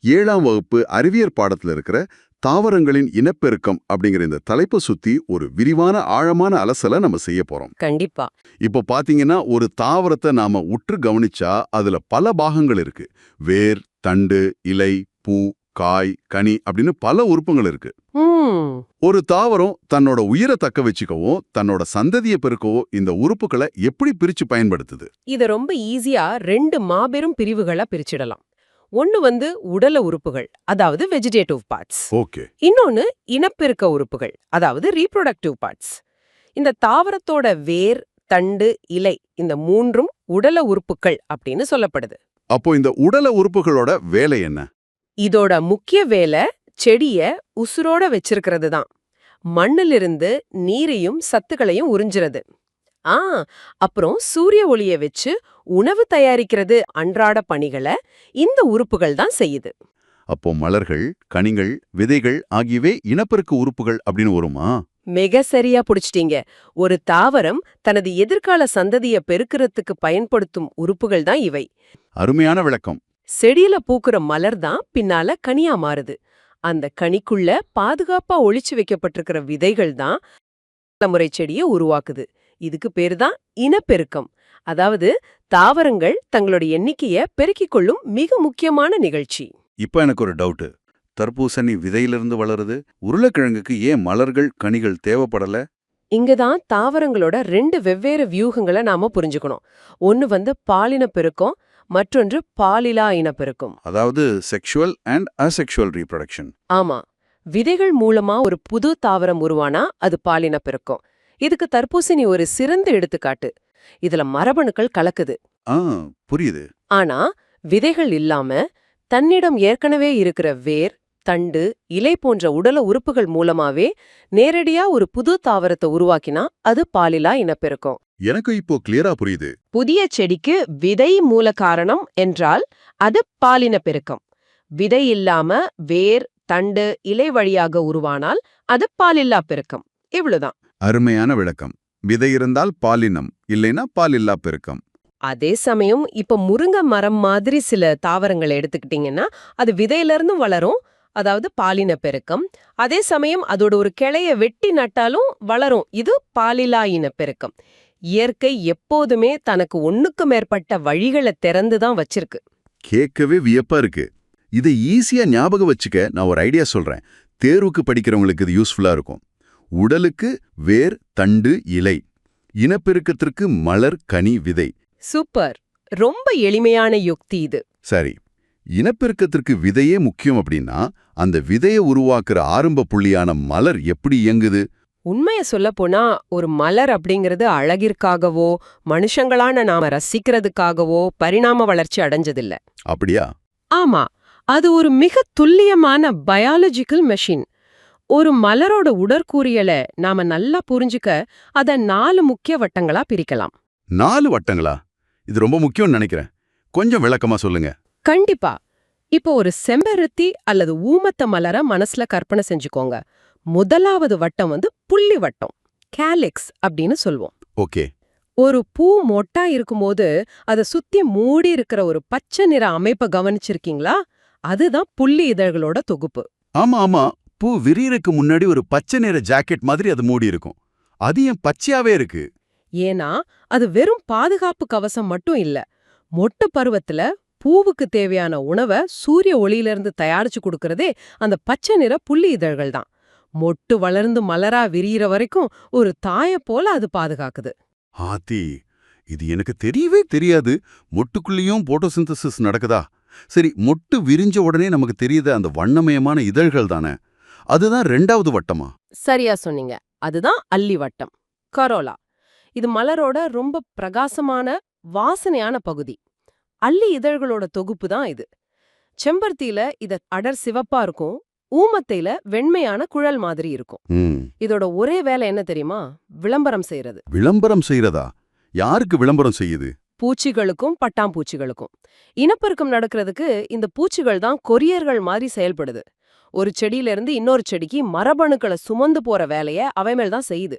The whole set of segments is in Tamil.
7ஆம் வகுப்பு அறிவியற் பாடத்துல இருக்கிற தாவரங்களின் இனப்பெருக்கம் அப்படிங்கிற இந்த தலைப்பை சுத்தி ஒரு விரிவான ஆழமான அலசலை நம்ம செய்ய போறோம். கண்டிப்பா. இப்போ பாத்தீங்கன்னா ஒரு தாவரத்தை நாம உற்று கவனிச்சா அதுல பல பாகங்கள் இருக்கு. வேர், தண்டு, இலை, பூ, காய், கனி அப்படின்னு பல உறுப்புகள் இருக்கு. ம் ஒரு தாவரம் தன்னோட உயிரை தக்க வச்சுக்கவும் தன்னோட சந்ததியை பெருக்கவோ இந்த உறுப்புகளை எப்படி பிரிச்சு பயன்படுத்துது? இத ரொம்ப ஈஸியா 2 மாபெரும் பிரிவுகளா பிரிச்சிடலாம். ஒன்னு உடல உறுப்புகள், அதாவது வெஜிடேட்டிவ் பார்ட்ஸ். ஓகே. இன்னொன்னு இனப்பெருக்க உறுப்புகள், அதாவது ரீப்ரொடக்டிவ் பார்ட்ஸ். இந்த தாவரத்தோட வேர், தண்டு, இலை இந்த மூன்றும் உடல உறுப்புகள் அப்படின்னு சொல்லப்படுது. அப்போ இந்த உடல உறுப்புகளோட வேலை என்ன? இதோட முக்கிய வேலை செடிய உசுரோட வச்சிருக்கிறது தான். மண்ணிலிருந்து நீரையும் சத்துக்களையும் உறிஞ்சுறது. அப்புறம் சூரிய ஒளிய வச்சு உணவு தயாரிக்கிறது அன்றாட பணிகளை இந்த உறுப்புகள் தான் செய்யுது. அப்போ மலர்கள், கனிகள், விதைகள் ஆகியவை இனப்பெருக்க உறுப்புகள் அப்படின்னு வருமா? மிக சரியா புடிச்சிட்டீங்க. ஒரு தாவரம் தனது எதிர்கால சந்ததிய பெருக்கிறதுக்கு பயன்படுத்தும் உறுப்புகள் தான் இவை. அருமையான விளக்கம். செடியில பூக்குற மலர் தான் பின்னால கனியா மாறுது. அந்த கனிக்குள்ள பாதுகாப்பா ஒளிச்சு வைக்கப்பட்டிருக்கிற விதைகள் தான் தலைமுறை செடியை உருவாக்குது. இதுக்கு பேரு தான் இனப்பெருக்கம். அதாவது தாவரங்கள் தங்களோட எண்ணிக்கைய பெருக்கிக் கொள்ளும் மிக முக்கியமான நிகழ்ச்சி. இப்ப எனக்கு ஒரு டவுட். தர்பூசணி விதையிலிருந்து வளருது, உருளைக்கிழங்குக்கு ஏன் மலர்கள், கனிகள் தேவைப்படல? இங்கதான் தாவரங்களோட 2 வெவ்வேறு வியூகங்களை நாம புரிஞ்சுக்கணும். ஒன்னு பாலின பெருக்கம், மற்றொன்று பாலிலா இனப்பெருக்கம். அதாவது செக்ஷுவல் அண்ட் அசெக்ஷுவல் ரீப்ரொடக்ஷன். ஆமா, விதைகள் மூலமா ஒரு புது தாவரம் உருவானா அது பாலின பெருக்கம். இதுக்கு தர்பூசணி ஒரு சிறந்த எடுத்துக்காட்டு. இதுல மரபணுக்கள் கலக்குது. புரியுது. ஆனா விதைகள் இல்லாம தன்னிடம் ஏற்கனவே இருக்கிற வேர், தண்டு, இலை போன்ற உடல உறுப்புகள் மூலமாவே நேரடியா ஒரு புது தாவரத்தை உருவாக்கினா அது பாலிலா இனப்பெருக்கம். எனக்கு இப்போ கிளியரா புரியுது. புதிய செடிக்கு விதை மூல காரணம் என்றால் அது பாலின பெருக்கம். விதை இல்லாம வேர், தண்டு, இலை வழியாக உருவானால் அது பாலில்லா பெருக்கம். இவ்வளவுதான். அருமையான விளக்கம். விதை இருந்தால் பாலினம், இல்லைன்னா பாலில்லா பெருக்கம். அதே சமயம் இப்ப முருங்கை மரம் மாதிரி சில தாவரங்களை எடுத்துக்கிட்டீங்கன்னா அது விதையிலிருந்து வளரும், அதாவது பாலின பெருக்கம். அதே சமயம் அதோட ஒரு கிளைய வெட்டி நட்டாலும் வளரும், இது பாலிலா இனப்பெருக்கம். இயற்கை எப்போதுமே தனக்கு ஒண்ணுக்கு மேற்பட்ட வழிகளை திறந்துதான் வச்சிருக்கு. கேட்கவே வியப்பா இருக்கு. இதை ஈஸியா ஞாபகம் வச்சுக்க நான் ஒரு ஐடியா சொல்றேன். தேர்வுக்கு படிக்கிறவங்களுக்கு இது யூஸ்ஃபுல்லா இருக்கும். உடலுக்கு வேர், தண்டு, இலை. இனப்பெருக்கத்திற்கு மலர், கனி, விதை. சூப்பர். ரொம்ப எளிமையான யுக்தி இது. சரி, இனப்பெருக்கத்திற்கு விதையே முக்கியம் அப்படின்னா அந்த விதையை உருவாக்குற ஆரம்ப புள்ளியான மலர் எப்படி இயங்குது? உண்மைய சொல்லப்போனா ஒரு மலர் அப்படிங்கிறது அழகிற்காகவோ மனுஷங்களான நாம ரசிக்கிறதுக்காகவோ பரிணாம வளர்ச்சி அடைஞ்சதில்ல. அப்படியா? ஆமா, அது ஒரு மிக துல்லியமான பயாலஜிக்கல் மெஷின். ஒரு மலரோட உடற்கூறியலை நாம நல்லா புரிஞ்சுக்க அத 4 முக்கிய வட்டங்களா பிரிக்கலாம். 4 வட்டங்களா? இது ரொம்ப முக்கியம்னு நினைக்கிறேன். கொஞ்சம் விளக்கமா சொல்லுங்க. கண்டிப்பா. இப்போ ஒரு செம்பருத்தி அல்லது ஊமத்த மலர மனசுல கற்பனை செஞ்சுக்கோங்க. முதலாவது வட்டம் புள்ளி வட்டம், கேலிக்ஸ் அப்படின்னு சொல்வோம். ஓகே. ஒரு பூ மொட்டா இருக்கும்போது அதை சுத்தி மூடி இருக்கிற ஒரு பச்சை நிற அமைப்பை கவனிச்சிருக்கீங்களா? அதுதான் புள்ளி இதழ்களோட தொகுப்பு. ஆமா ஆமா, பூ விரியறதுக்கு முன்னாடி ஒரு பச்சை நிற ஜாக்கெட் மாதிரி அது மூடி இருக்கும். அது ஏன் பச்சையாவே இருக்கு? ஏன்னா அது வெறும் பாதுகாப்பு கவசம் மட்டும் இல்ல. மொட்டு பருவத்துல பூவுக்கு தேவையான உணவை சூரிய ஒளியிலிருந்து தயாரிச்சு கொடுக்கறதே அந்த பச்சை நிற புள்ளி இதழ்கள் தான். மொட்டு வளர்ந்து மலரா விரியிற வரைக்கும் ஒரு தாய போல அது பாதுகாக்குது. ஆத்தி, இது எனக்கு தெரியவே தெரியாது. மொட்டுக்குள்ளேயும் போட்டோசிந்தசிஸ் நடக்குதா? சரி, மொட்டு விரிஞ்ச உடனே நமக்கு தெரியுது அந்த வண்ணமயமான இதழ்கள் தானே. அதுதான் 2வது வட்டமா? சரியா சொன்னீங்க. அதுதான் அல்லி வட்டம், கரோலா. இது மலரோட ரொம்ப பிரகாசமான வாசனையான பகுதி. அல்லி இதழ்களோட தொகுப்பு தான் இது. செம்பருத்தியில இது அடர் சிவப்பா இருக்கும், ஊமத்தையில வெண்மையான குழல் மாதிரி இருக்கும். இதோட ஒரே வேலை என்ன தெரியுமா? விளம்பரம் செய்யறது. விளம்பரம் செய்யறதா? யாருக்கு விளம்பரம் செய்யுது? பூச்சிகளுக்கும் பட்டாம்பூச்சிகளுக்கும். இனப்பெருக்கம் நடக்கிறதுக்கு இந்த பூச்சிகள் தான் கொரியர்கள் மாதிரி செயல்படுது. ஒரு செடியில இருந்து இன்னொரு செடிக்கு மரபணுக்களை சுமந்து போற வேலைய அவைமேல் தான் செய்யுது.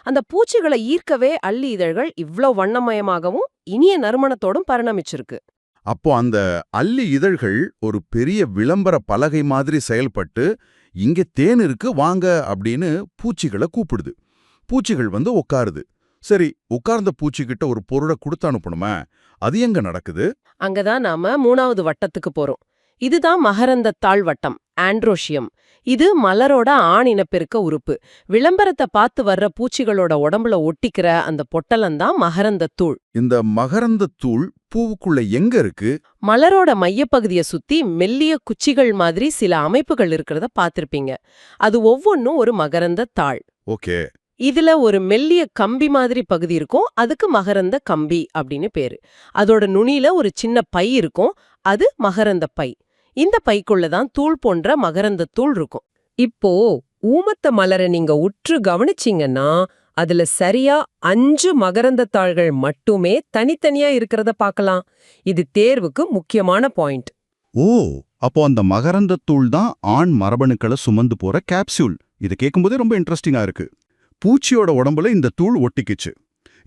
அந்த பூச்சிகளை ஈர்க்கவே அல்லி இதழ்கள் இவ்ளோ வண்ணமயமாகவும் இனிய நறுமணத்தோடும் பரிணமிச்சிருக்கு. அப்போ அந்த அல்லி இதழ்கள் ஒரு பெரிய விளம்பர பலகை மாதிரி செயல்பட்டு இங்க தேன் இருக்கு வாங்க அப்படின்னு பூச்சிகளை கூப்பிடுது. பூச்சிகள் வந்து உட்காருது. சரி, உட்கார்ந்த பூச்சிக்கிட்ட ஒரு பொருளை கொடுத்து அனுப்பணுமே, அது எங்க நடக்குது? அங்கதான் நாம 3வது வட்டத்துக்கு போறோம். இதுதான் மகரந்தத்தாள் வட்டம், ஆண்ட்ரோஷியம். இது மலரோட ஆண் இனப்பெருக்க உறுப்பு. விளம்பரத்தை பார்த்து வர்ற பூச்சிகளோட உடம்புல ஒட்டிக்கிற அந்த பொட்டலம்தான் மகரந்தத்தூள். இந்த மகரந்தத்தூள் பூவுக்குள்ள எங்க இருக்கு? மலரோட மையப்பகுதியை சுத்தி மெல்லிய குச்சிகள் மாதிரி சில அமைப்புகள் இருக்கிறத பார்த்திருப்பீங்க. அது ஒவ்வொன்னும் ஒரு மகரந்தத்தாள். ஓகே. இதுல ஒரு மெல்லிய கம்பி மாதிரி பகுதி இருக்கும், அதுக்கு மகரந்த கம்பி அப்படின்னு பேரு. அதோட நுனியில ஒரு சின்ன பை இருக்கும், அது மகரந்த பை. இந்த பைக்குள்ளதான் தூள் போன்ற மகரந்த தூள் இருக்கும். இப்போ ஊமத்த மலரை நீங்க உற்று கவனிச்சீங்கன்னா அதுல சரியா 5 மகரந்த தாள்கள் மட்டுமே தனித்தனியா இருக்கிறத பார்க்கலாம். இது தேர்வுக்கு முக்கியமான பாயிண்ட். ஓ, அப்போ அந்த மகரந்தத்தூள் தான் ஆண் மரபணுக்களை சுமந்து போற கேப்சூல். இது கேட்கும்போதே ரொம்ப இன்ட்ரெஸ்டிங்கா இருக்கு. பூச்சியோட உடம்புல இந்த தூள் ஒட்டிக்கிச்சு.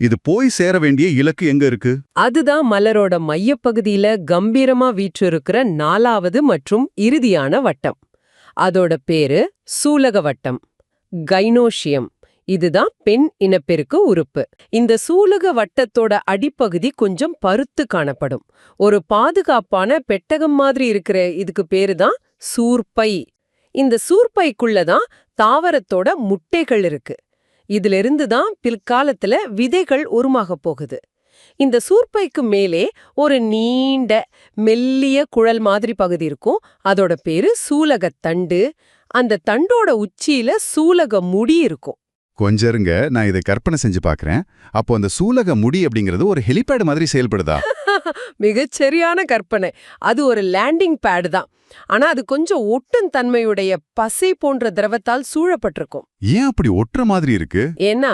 இது போய் சேர வேண்டிய இலக்கு எங்க இருக்கு? அதுதான் மலரோட மையப்பகுதியில கம்பீரமா வீற்றிருக்கிற 4வது மற்றும் இறுதியான வட்டம். அதோட பேரு சூலக வட்டம், கைனோஷியம். இதுதான் பெண் இனப்பெருக்க உறுப்பு. இந்த சூலக வட்டத்தோட அடிப்பகுதி கொஞ்சம் பருத்து காணப்படும். ஒரு பாதுகாப்பான பெட்டகம் மாதிரி இருக்கிற இதுக்கு பேருதான் சூர்ப்பை. இந்த சூர்ப்பைக்குள்ளதான் தாவரத்தோட முட்டைகள் இருக்கு. இதிலிருந்து தான் பிற்காலத்துல விதைகள் உருமாகப் போகுது. இந்த சூர்ப்பைக்கு மேலே ஒரு நீண்ட மெல்லிய குழல் மாதிரி பகுதி இருக்கும். அதோட பேரு சூலகத்தண்டு. அந்த தண்டோட உச்சியில சூலக முடி இருக்கும். கொஞ்சம் இருங்க, நான் இதை கற்பனை செஞ்சு பார்க்கறேன். அப்போ அந்த சூலக முடி அப்படிங்கிறது ஒரு ஹெலிபேட் மாதிரி செயல்படுதா? மிகச்சரியான கற்பனை. அது ஒரு லேண்டிங் பேடு தான். ஆனா அது கொஞ்சம் ஒட்டும் தன்மையுடைய பசை போன்ற திரவத்தால் சூழப்பட்டிருக்கும். ஏன் அப்படி ஒட்டுற மாதிரி இருக்கு? ஏன்னா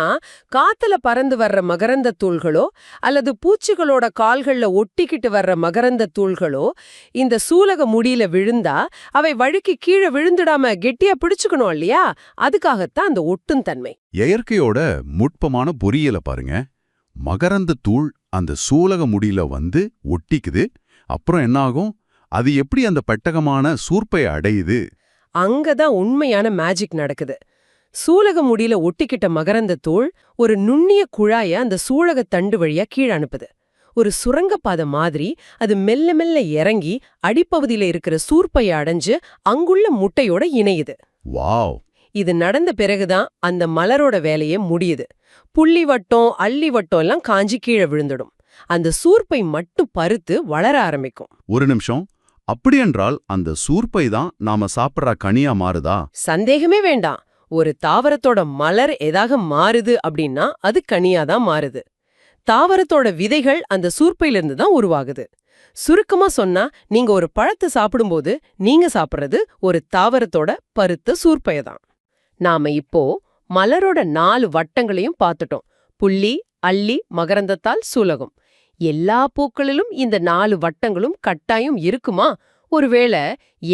காத்துல பறந்து வர்ற மகரந்த தூள்களோ அல்லது பூச்சிகளோட கால்கள்ல ஒட்டிக்கிட்டு வர்ற மகரந்த தூள்களோ இந்த சூலக முடியில விழுந்தா அவை வழுக்கி கீழே விழுந்துடாம கெட்டியா பிடிச்சுக்கணும் இல்லையா? அதுக்காகத்தான் அந்த ஒட்டும் தன்மை. இயற்கையோட நுட்பமான பொறியியலை பாருங்க. மகரந்த தூள் அந்த சூலக முடியில வந்து ஒட்டிக்குது. அப்புறம் என்ன ஆகும்? அது எப்படி அந்த பெட்டகமான சூர்ப்பை அடையுது? அங்கதான் உண்மையான மேஜிக் நடக்குது. சூலக முடியில ஒட்டிக்கிட்ட மகரந்த தூள் ஒரு நுண்ணிய குழாய அந்த சூலக தண்டு வழியா கீழ அனுப்புது. ஒரு சுரங்கப்பாதை மாதிரி அது மெல்ல மெல்ல இறங்கி அடிப்பகுதியில இருக்கிற சூர்ப்பைய அடைஞ்சு அங்குள்ள முட்டையோட இணையுது. வாவ்! இது நடந்த பிறகுதான் அந்த மலரோட வேலையே முடியுது. புள்ளி வட்டம், அள்ளி வட்டம் எல்லாம் காஞ்சி கீழே விழுந்துடும். அந்த சூர்ப்பை மட்டும் பருத்து வளர ஆரம்பிக்கும். ஒரு நிமிஷம், அப்படியென்றால் அந்த சூர்ப்பை தான் நாம சாப்பிட்ற கனியா மாறுதா? சந்தேகமே வேண்டாம். ஒரு தாவரத்தோட மலர் எதாக மாறுது அப்படின்னா அது கனியாதான் மாறுது. தாவரத்தோட விதைகள் அந்த சூர்ப்பையிலிருந்து தான் உருவாகுது. சுருக்கமா சொன்னா, நீங்க ஒரு பழத்தை சாப்பிடும்போது நீங்க சாப்பிடுறது ஒரு தாவரத்தோட பருத்த சூர்ப்பையதான். நாம இப்போ மலரோட 4 வட்டங்களையும் பார்த்துட்டோம். புள்ளி, அள்ளி, மகரந்தத்தாள், சூலகம். எல்லா பூக்களிலும் இந்த 4 வட்டங்களும் கட்டாயம் இருக்குமா? ஒருவேளை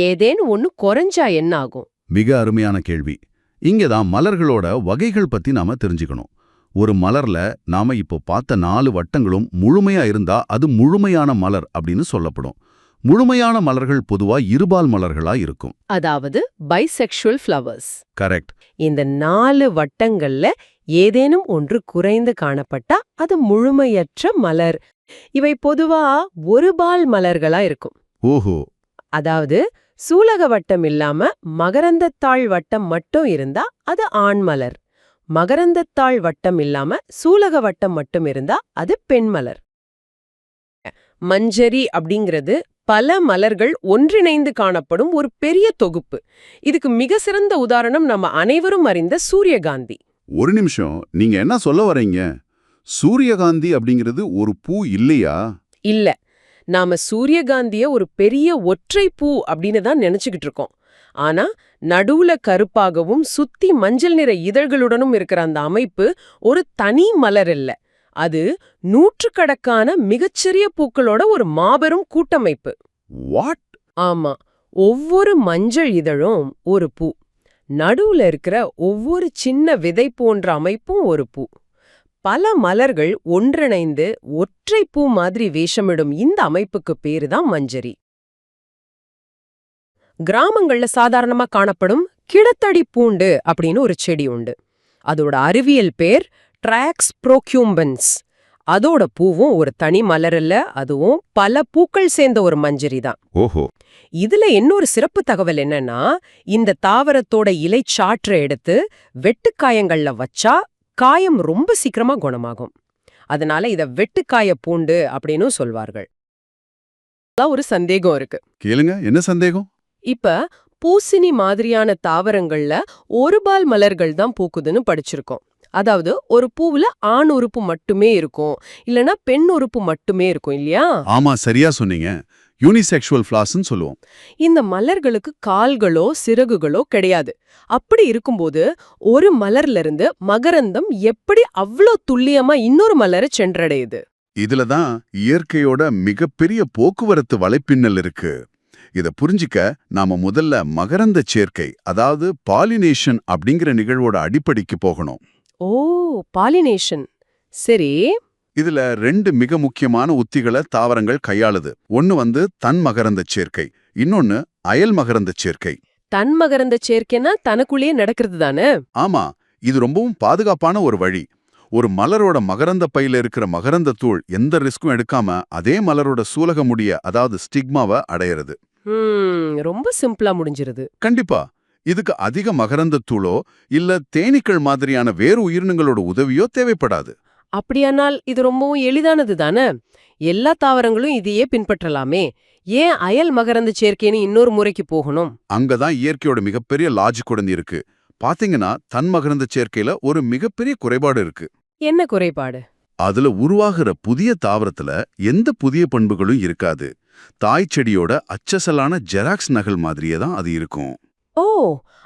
ஏதேனும் ஒன்னு குறைஞ்சா என்ன ஆகும்? மிக அருமையான கேள்வி. இங்கதான் மலர்களோட வகைகள் பத்தி நாம தெரிஞ்சுக்கணும். ஒரு மலர்ல நாம இப்போ பார்த்த 4 வட்டங்களும் முழுமையா இருந்தா அது முழுமையான மலர் அப்படின்னு சொல்லப்படும். முழுமையான மலர்கள் பொதுவா இருபால் மலர்களா இருக்கும். அதாவது பைசெக்சுவல் ஃப்ளவர்ஸ். கரெக்ட். இந்த 4 வட்டங்கள்ல ஏதேனும் ஒன்று குறைந்து காணப்பட்டா அது முழுமையற்ற மலர். இவை பொதுவா ஒருபால் மலர்களா இருக்கும். ஓஹோ. அதாவது சூலக வட்டம் இல்லாம மகரந்தத்தாள் வட்டம் மட்டும் இருந்தா அது ஆண் மலர். மகரந்தத்தாள் வட்டம் இல்லாம சூலக வட்டம் மட்டும் இருந்தா அது பெண் மலர். மஞ்சரி அப்படிங்கிறது பல மலர்கள் ஒன்றிணைந்து காணப்படும் ஒரு பெரிய தொகுப்பு. இதுக்கு மிக சிறந்த உதாரணம் நம்ம அனைவரும் அறிந்த சூரியகாந்தி. ஒரு நிமிஷம், நீங்க என்ன சொல்ல வர்றீங்க? சூரியகாந்தி அப்படிங்கிறது ஒரு பூ இல்லையா? இல்ல, நாம சூரியகாந்திய ஒரு பெரிய ஒற்றை பூ அப்படின்னு தான் நினைச்சுக்கிட்டு இருக்கோம். ஆனா நடுவுல கருப்பாகவும் சுத்தி மஞ்சள் நிற இதழ்களுடனும் இருக்கிற அந்த அமைப்பு ஒரு தனி மலர் இல்ல. அது நூற்றுக்கணக்கான மிகச்சிறிய பூக்களோட ஒரு மாபெரும் கூட்டமைப்பு. வாட்? ஆமா, ஒவ்வொரு மஞ்சள் இதழும் ஒரு பூ. நடுவுல இருக்கிற ஒவ்வொரு சின்ன விதை போன்ற அமைப்பும் ஒரு பூ. பல மலர்கள் ஒன்றிணைந்து ஒற்றை பூ மாதிரி வேஷமிடும் இந்த அமைப்புக்கு பேரு தான் மஞ்சரி. கிராமங்கள்ல சாதாரணமா காணப்படும் கிடத்தடி பூண்டு அப்படின்னு ஒரு செடி உண்டு. அதோட அறிவியல் பேர் ட்ராக்ஸ் ப்ரோக்யூம்பன்ஸ். அதோட பூவும் ஒரு தனி மலர் இல்ல, அதுவும் பல பூக்கள் சேர்ந்த ஒரு மஞ்சரி தான். ஓஹோ. இதுல இன்னொரு சிறப்பு தகவல் என்னன்னா, இந்த தாவரத்தோட இலைச்சாற்றை எடுத்து வெட்டுக்காயங்கள்ல வச்சா காயம் ரொம்ப சீக்கிரமா குணமாகும். அதனால இத வெட்டுக்காய பூண்டு அப்படின்னு சொல்வார்கள். ஒரு சந்தேகம் இருக்கு. கேளுங்க, என்ன சந்தேகம்? இப்ப பூசணி மாதிரியான தாவரங்கள்ல ஒரு பால் மலர்கள் தான் பூக்குதுன்னு படிச்சிருக்கோம். அதாவது ஒரு பூவுல ஆண் உறுப்பு மட்டுமே இருக்கும், இல்லனா பெண் உறுப்பு மட்டுமே இருக்கும் இல்லையா? ஆமா, சரியா சொன்னீங்க. யூனிசெக்சுவல் ஃபிளாஸ்ன்னு சொல்லுவோம். இந்த மலர்களுக்கு கால்களோ சிறகுகளோ கிடையாது. அப்படி இருக்கும்போது ஒரு மலர்ல இருந்து மகரந்தம் எப்படி அவ்ளோ துல்லியமா இன்னொரு மலரை சென்றடையுது? இதுல தான் இயற்கையோட மிகப்பெரிய போக்குவரத்து வலைப்பின்னல் இருக்கு. இத புரிஞ்சிக்க நாம முதல்ல மகரந்த சேர்க்கை, அதாவது பாலினேஷன் அப்படிங்கிற நிகழ்வோட அடிப்படைக்கு போகணும். ஓ, பாலினேஷன். சரி. இதுல 2 மிக முக்கியமான உத்திகளை தாவரங்கள் கையாளுது. ஒன்னு தன் மகரந்த சேர்க்கை, இன்னொன்னு அயல் மகரந்த சேர்க்கை. தன் மகரந்த சேர்க்கைன்னா தனக்குள்ளேயே நடக்கிறது தானே? ஆமா, இது ரொம்பவும் பாதுகாப்பான ஒரு வழி. ஒரு மலரோட மகரந்த பையில இருக்கிற மகரந்த தூள் எந்த ரிஸ்க்கும் எடுக்காம அதே மலரோட சூலக முடிய, அதாவது ஸ்டிக்மாவை அடையிறது. ரொம்ப சிம்பிளா முடிஞ்சிருது. கண்டிப்பா. இதுக்கு அதிக மகரந்த தூளோ இல்ல தேனீக்கள் மாதிரியான வேறு உயிரினங்களோட உதவியோ தேவைப்படாது. அப்படியானால் இது ரொம்பவும் எளிதானது தானே? எல்லா தாவரங்களும் இதையே பின்பற்றலாமே. ஏன் அயல் மகரந்த சேர்க்கைன்னு இன்னொரு முறைக்கு போகணும்? அங்கதான் இயற்கையோட மிகப்பெரிய லாஜிக் உடனே இருக்கு. பாத்தீங்கன்னா தன் மகரந்த சேர்க்கையில ஒரு மிகப்பெரிய குறைபாடு இருக்கு. என்ன குறைபாடு? அதுல உருவாகிற புதிய தாவரத்துல எந்த புதிய பண்புகளும் இருக்காது. தாய் செடியோட அச்சசலான ஜெராக்ஸ் நகல் மாதிரியே தான் அது இருக்கும். ஓ,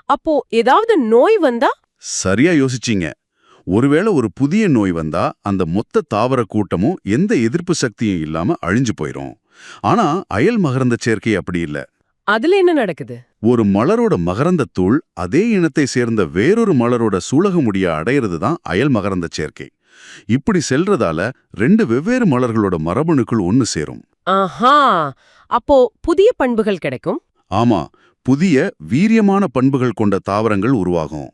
அப்போ ஏதாவது நோய் வந்தா? சரியா யோசிச்சீங்க. ஒருவேளை ஒரு புதிய நோய் வந்தா அந்த மொத்த தாவர கூட்டமும் எந்த எதிர்ப்பு சக்தியும் இல்லாம அழிஞ்சு போயிரும். ஆனா அயல் மகரந்த சேர்க்கை அப்படி இல்ல. அதுல என்ன நடக்குது? ஒரு மலரோட மகரந்த தூள் அதே இனத்தை சேர்ந்த வேறொரு மலரோட சூலக முடிய அடையிறது தான் அயல் மகரந்த சேர்க்கை. இப்படி செல்றதால 2 வெவ்வேறு மலர்களோட மரபணுக்கள் ஒன்னு சேரும். ஆஹா, அப்போ புதிய பண்புகள் கிடைக்கும். ஆமா, புதிய வீரியமான பண்புகள் கொண்ட தாவரங்கள் உருவாகும்.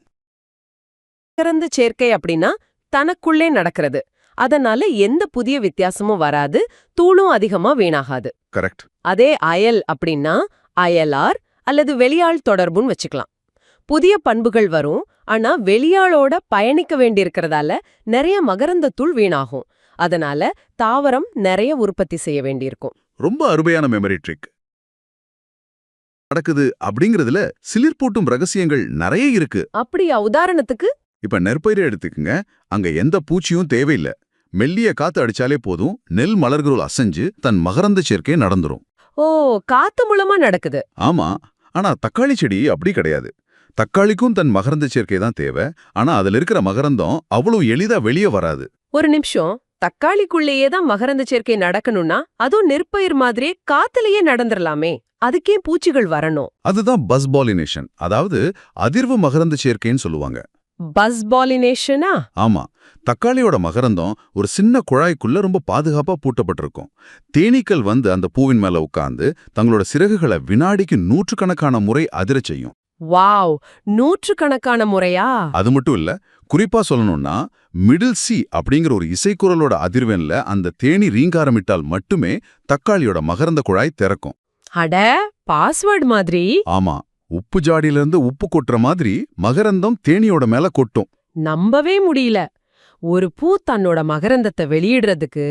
மகரந்த சேர்க்கை அப்படின்னா தனக்குள்ளே நடக்கிறது. அதனால எந்த புதிய வித்தியாசமும் வராது, தூளும் அதிகமா வீணாகாது. கரெக்ட். அதே அயல் அப்படின்னா அயலார் அல்லது வெளியாள் தொடர்புன்னு வச்சுக்கலாம். புதிய பண்புகள் வரும், ஆனா வெளியாளோட பயணிக்க வேண்டியிருக்கிறதால நிறைய மகரந்த தூள் வீணாகும். அதனால தாவரம் நிறைய உற்பத்தி செய்ய வேண்டியிருக்கும். ரொம்ப அருமையான மெமரி ட்ரிக். நடக்குது அப்படிங்கிறதுல சிலிர்ப்பூட்டும் ரகசியங்கள் நிறைய இருக்கு. அப்படியா? உதாரணத்துக்கு இப்ப நெற்பயிரை எடுத்துக்குங்க. அங்க எந்த பூச்சியும் தேவையில்லை. மெல்லிய காத்து அடிச்சாலே போதும், நெல் மலர்கள் அசைஞ்சு தன் மகரந்த சேர்க்கை நடந்துரும். ஓ, காத்து மூலமா நடக்குது. ஆமா, ஆனா தக்காளி செடி அப்படி கிடையாது. தக்காளிக்கும் தன் மகரந்த சேர்க்கை தான் தேவை. ஆனா அதுல இருக்கிற மகரந்தம் அவ்வளவு எளிதா வெளியே வராது. ஒரு நிமிஷம், தக்காளிக்குள்ளேயே தான் மகரந்த சேர்க்கை நடக்கணும்னா அதுவும் நெற்பயிர் மாதிரியே காத்துலயே நடந்துடலாமே, அதுக்கே பூச்சிகள் வரணும்? அதுதான் பஸ் பாலினேஷன், அதாவது அதிர்வு மகரந்த சேர்க்கைன்னு சொல்லுவாங்க. பஸ் பாலினேஷனா? ஆமா, தக்காளியோட மகரந்தம் ஒரு சின்ன குழாய்க்குள்ள ரொம்ப பாதுகாப்பா பூட்டப்பட்டிருக்கும். தேனீக்கள் அந்த பூவின் மேல உட்கார்ந்து தங்களோட சிறகுகளை வினாடிக்கு 100கணக்கான முறை அதிரச் செய்யும். வாவ், 100கணக்கான முறையா? அது மட்டும் இல்ல, குறிப்பா சொல்லணும்னா மிடில் சி அப்படிங்கிற ஒரு இசைக்குரலோட அதிர்வெண்ல அந்த தேனி ரீங்காரமிட்டால் மட்டுமே தக்காளியோட மகரந்த குழாய் திறக்கும். அட, பாஸ்வேர்ட் மாதிரி. ஆமா, உப்பு ஜாடியிலிருந்து உப்பு கொட்டுற மாதிரி மகரந்தம் தேனியோட மேல கொட்டும். நம்பவே முடியல. ஒரு பூ தன்னோட மகரந்தத்தை வெளியிடுறதுக்கு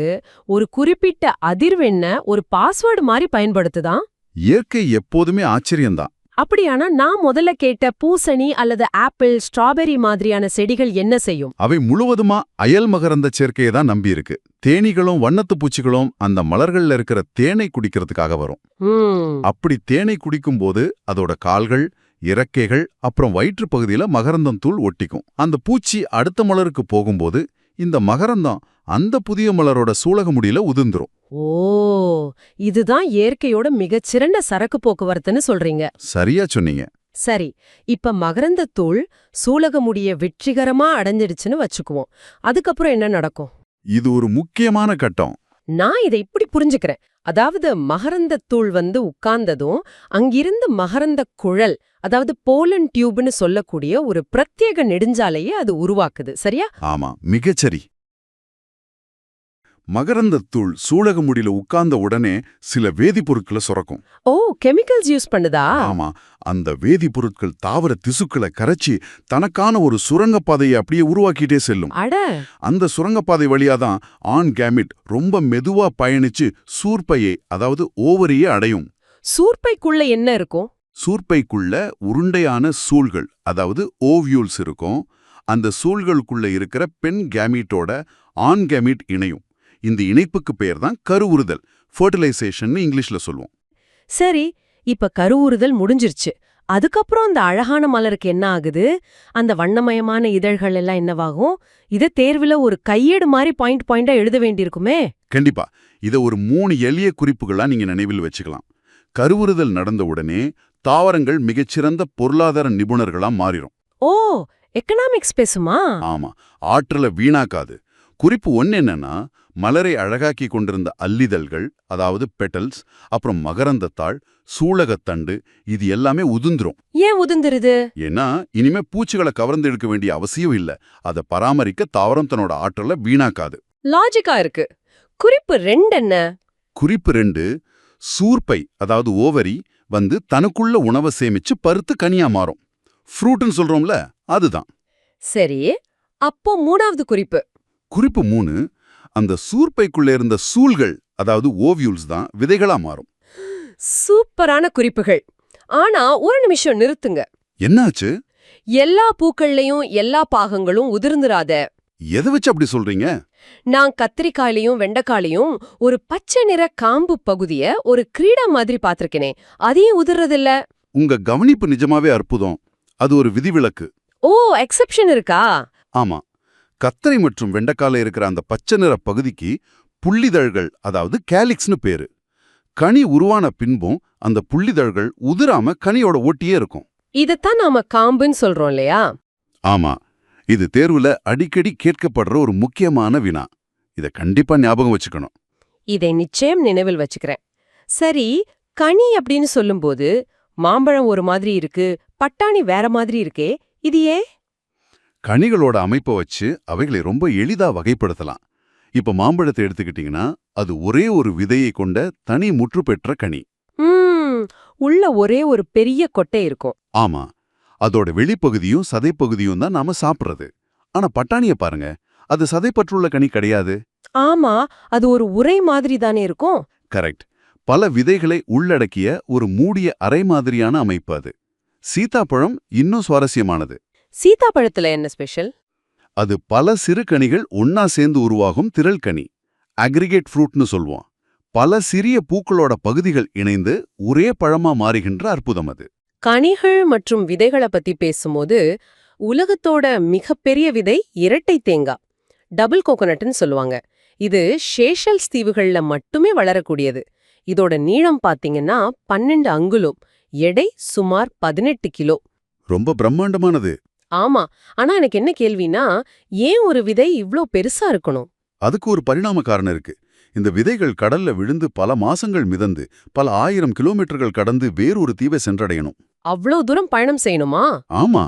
ஒரு குறிப்பிட்ட அதிர்வெண்ண ஒரு பாஸ்வேர்டு மாதிரி பயன்படுத்துதான். இயற்கை எப்போதுமே ஆச்சரியம்தான். அப்படியானா நான் முதல்ல கேட்ட பூசணி அல்லது ஆப்பிள், ஸ்ட்ராபெரி மாதிரியான செடிகள் என்ன செய்யும்? அவை முழுவதுமா அயல் மகரந்த சேர்க்கையை தான் நம்பி இருக்கு. தேனீகளும் வண்ணத்து பூச்சிகளும் அந்த மலர்கள்ல இருக்கிற தேனை குடிக்கிறதுக்காக வரும். அப்படி தேனை குடிக்கும் போது அதோட கால்கள், இறக்கைகள், அப்புறம் வயிற்று பகுதியில மகரந்தம் தூள் ஒட்டிக்கும். அந்த பூச்சி அடுத்த மலருக்கு போகும்போது இந்த மகரந்தம் அந்த புதிய மலரோட சூலக முடியில உதிர்ந்துரும். ஓ, இதுதான் இயற்கையோட மிகச்சிறந்த சரக்கு போக்குவரத்துன்னு சொல்றீங்க. சரியா சொன்னீங்க. சரி, இப்ப மகரந்தத் தூள் சூலக முடிய வெற்றிகரமா அடைஞ்சிடுச்சுன்னு வச்சுக்குவோம். அதுக்கப்புறம் என்ன நடக்கும்? இது ஒரு முக்கியமான கட்டம். நான் இதை இப்படி புரிஞ்சுக்கிறேன். அதாவது மகரந்தத் தூள் உட்கார்ந்ததும் அங்கிருந்து மகரந்தக் குழல், அதாவது போலன் டியூப்னு சொல்லக்கூடிய ஒரு பிரத்யேக நெடுஞ்சாலையை அது உருவாக்குது. சரியா? ஆமா, மிகச்சரி. மகரந்தத்தூள் சூலக முடியில உட்கார்ந்த உடனே சில வேதிப்பொருட்களை சுரக்கும். ஓ, கெமிக்கல்ஸ் யூஸ் பண்ணுதா? ஆமா, அந்த வேதிப்பொருட்கள் தாவர திசுக்களை கரைச்சி தனக்கான ஒரு சுரங்கப்பாதையை அப்படியே உருவாக்கிட்டே செல்லும். அட, அந்த சுரங்கப்பாதை வழியாதான் ஆண் கேமிட் ரொம்ப மெதுவா பயணிச்சு சூர்ப்பையை, அதாவது ஓவரியை அடையும். சூர்ப்பைக்குள்ள என்ன இருக்கும்? சூர்ப்பைக்குள்ள உருண்டையான சூல்கள், அதாவது ஓவியூல்ஸ் இருக்கும். அந்த சூல்களுக்குள்ள இருக்கிற பெண் கேமீட்டோட ஆண் கேமீட் இணையும். இந்த இணைப்புக்கு பெயர் தான் கருவுறுதல், ஃபர்டிலைசேஷன் இங்கிலீஷ்ல சொல்லுவோம். சரி, இப்ப கருவுறுதல் முடிஞ்சிருச்சு. அதுக்கப்புறம் அந்த அழகான மலருக்கு என்ன ஆகுது? அந்த வண்ணமயமான இதழ்கள் எல்லாம் என்னவாகும்? இத தேர்வுல ஒரு கையேடு மாதிரி பாயிண்ட் பாயிண்டா எழுத வேண்டியிருக்குமே. கண்டிப்பா, இத ஒரு 3 எளிய குறிப்புகளா நீங்க நினைவில் வச்சுக்கலாம். கருவுறுதல் நடந்த உடனே தாவரங்கள் மிகச்சிறந்த பொருளாதார நிபுணர்களா மாறிடும். ஓ, எக்கனாமிக்ஸ் பேசுமா? ஆமா, ஆற்றல வீணாக்காது. குறிப்பு 1 என்னன்னா, மலரை அழகாக்கி கொண்டிருந்த அல்லிதழ்கள், அதாவது பெட்டல்ஸ், அப்புறம் மகரந்தத்தாள், சூலகத்தண்டு, இது எல்லாமே உதிர்ந்துரும். ஏன் உதிர்ந்துருது? ஏன்னா இனிமே பூச்சிகளை கவர்ந்து எடுக்க வேண்டிய அவசியம் இல்ல. அதை பராமரிக்க தாவரம் தன்னோட ஆற்றல வீணாக்காது. லாஜிக்கா இருக்கு. குறிப்பு 2 என்ன? குறிப்பு 2, சூர்ப்பை, அதாவது ஓவரி தனக்குள்ள உணவை சேமிச்சு பருத்து கனியா மாறும். ஃப்ரூட்னு சொல்றோம்ல, அதுதான். சரி, அப்போ 3வது குறிப்பு. குறிப்பு 3, அந்த சூர்ப்பைக்குள்ள இருந்த சூல்கள், அதாவது ஓவியூல்ஸ் தான் விதைகளா மாறும். சூப்பரான குறிப்புகள். ஆனா ஒரு நிமிஷம் நிறுத்துங்க. என்னாச்சு? எல்லா பூக்கள்லயும் எல்லா பாகங்களும் உதிர்ந்துராத. எதை வச்சு அப்படி சொல்றீங்க? நான் கத்திரிக்காயிலையும் வெண்டைக்காயிலையும் ஒரு பச்சை நிற காம்பு பகுதிய ஒரு கிரீடா மாதிரி பாத்திருக்கேனே, அதையும் உதிர்றதில்ல. உங்க கவனிப்பு நிஜமாவே அற்புதம். அது ஒரு விதிவிலக்கு. ஓ, எக்ஸெப்ஷன் இருக்கா? ஆமா, கத்தரி மற்றும் வெண்டைக்கால இருக்கிற அந்த பச்சை நிற பகுதிக்கு புள்ளிதழ்கள், அதாவது கேலிக்ஸ்னு பேரு. கனி உருவான பின்பும் அந்த புள்ளிதழ்கள் உதிராம கனியோட ஒட்டியே இருக்கும். இதத்தான் நாம காம்புன்னு சொல்றோம் இல்லையா? ஆமா, இது தேர்வுல அடிக்கடி கேட்கப்படுற ஒரு முக்கியமான வினா. இத கண்டிப்பா ஞாபகம் வச்சுக்கணும். இதை நிச்சயம் நினைவில் வச்சுக்கிறேன். சரி, கனி அப்படின்னு சொல்லும்போது மாம்பழம் ஒரு மாதிரி இருக்கு, பட்டாணி வேற மாதிரி இருக்கே, இது ஏன்? கனிகளோட அமைப்பை வச்சு அவைகளை ரொம்ப எளிதா வகைப்படுத்தலாம். இப்ப மாம்பழத்தை எடுத்துக்கிட்டீங்கன்னா, அது ஒரே ஒரு விதையை கொண்ட தனி முற்று பெற்ற கனி. உள்ள ஒரே ஒரு பெரிய கொட்டை இருக்கும். ஆமா, அதோட வெளிப்பகுதியும் சதைப்பகுதியும் தான் நாம சாப்பிடுறது. ஆனா பட்டாணிய பாருங்க, அது சதைப்பற்றுள்ள கனி கிடையாது. ஆமா, அது ஒரு உரை மாதிரி தானே இருக்கும். கரெக்ட். பல விதைகளை உள்ளடக்கிய ஒரு மூடிய அரை மாதிரியான அமைப்பு அது. சீதாப்பழம் இன்னும் சுவாரஸ்யமானது. சீதாப்பழத்துல என்ன ஸ்பெஷல்? அது பல சிறு கனிகள் ஒன்னா சேர்ந்து உருவாகும் திரள் கனி, அக்ரிகேட் ஃப்ரூட்னு சொல்வோம். பல சிறிய பூக்களோட பகுதிகள் இணைந்து ஒரே பழமா மாறுகின்ற அற்புதம் அது. கனிகள் மற்றும் விதைகளை பத்தி பேசும்போது உலகத்தோட மிகப்பெரிய விதை இரட்டை தேங்காய், டபுள் கோகோனட்னு சொல்லுவாங்க. இது ஷேஷல்ஸ் தீவுகள்ல மட்டுமே வளரக்கூடியது. இதோட நீளம் பாத்தீங்கன்னா 12 அங்குலம், எடை சுமார் 18 கிலோ. ரொம்ப பிரம்மாண்டமானது. ஆமா, ஆனா எனக்கு என்ன கேள்வினா, ஏன் ஒரு விதை இவ்ளோ பெருசா இருக்கணும்? அதுக்கு ஒரு பரிணாம காரணம் இருக்கு. இந்த விதைகள் கடல்ல விழுந்து பல மாசங்கள் மிதந்து பல 1000 கிலோமீட்டர்கள் கடந்து வேறொரு தீவை சென்றடையணும். அவ்ளோ தூரம் பயணம் செய்யணுமா? ஆமா,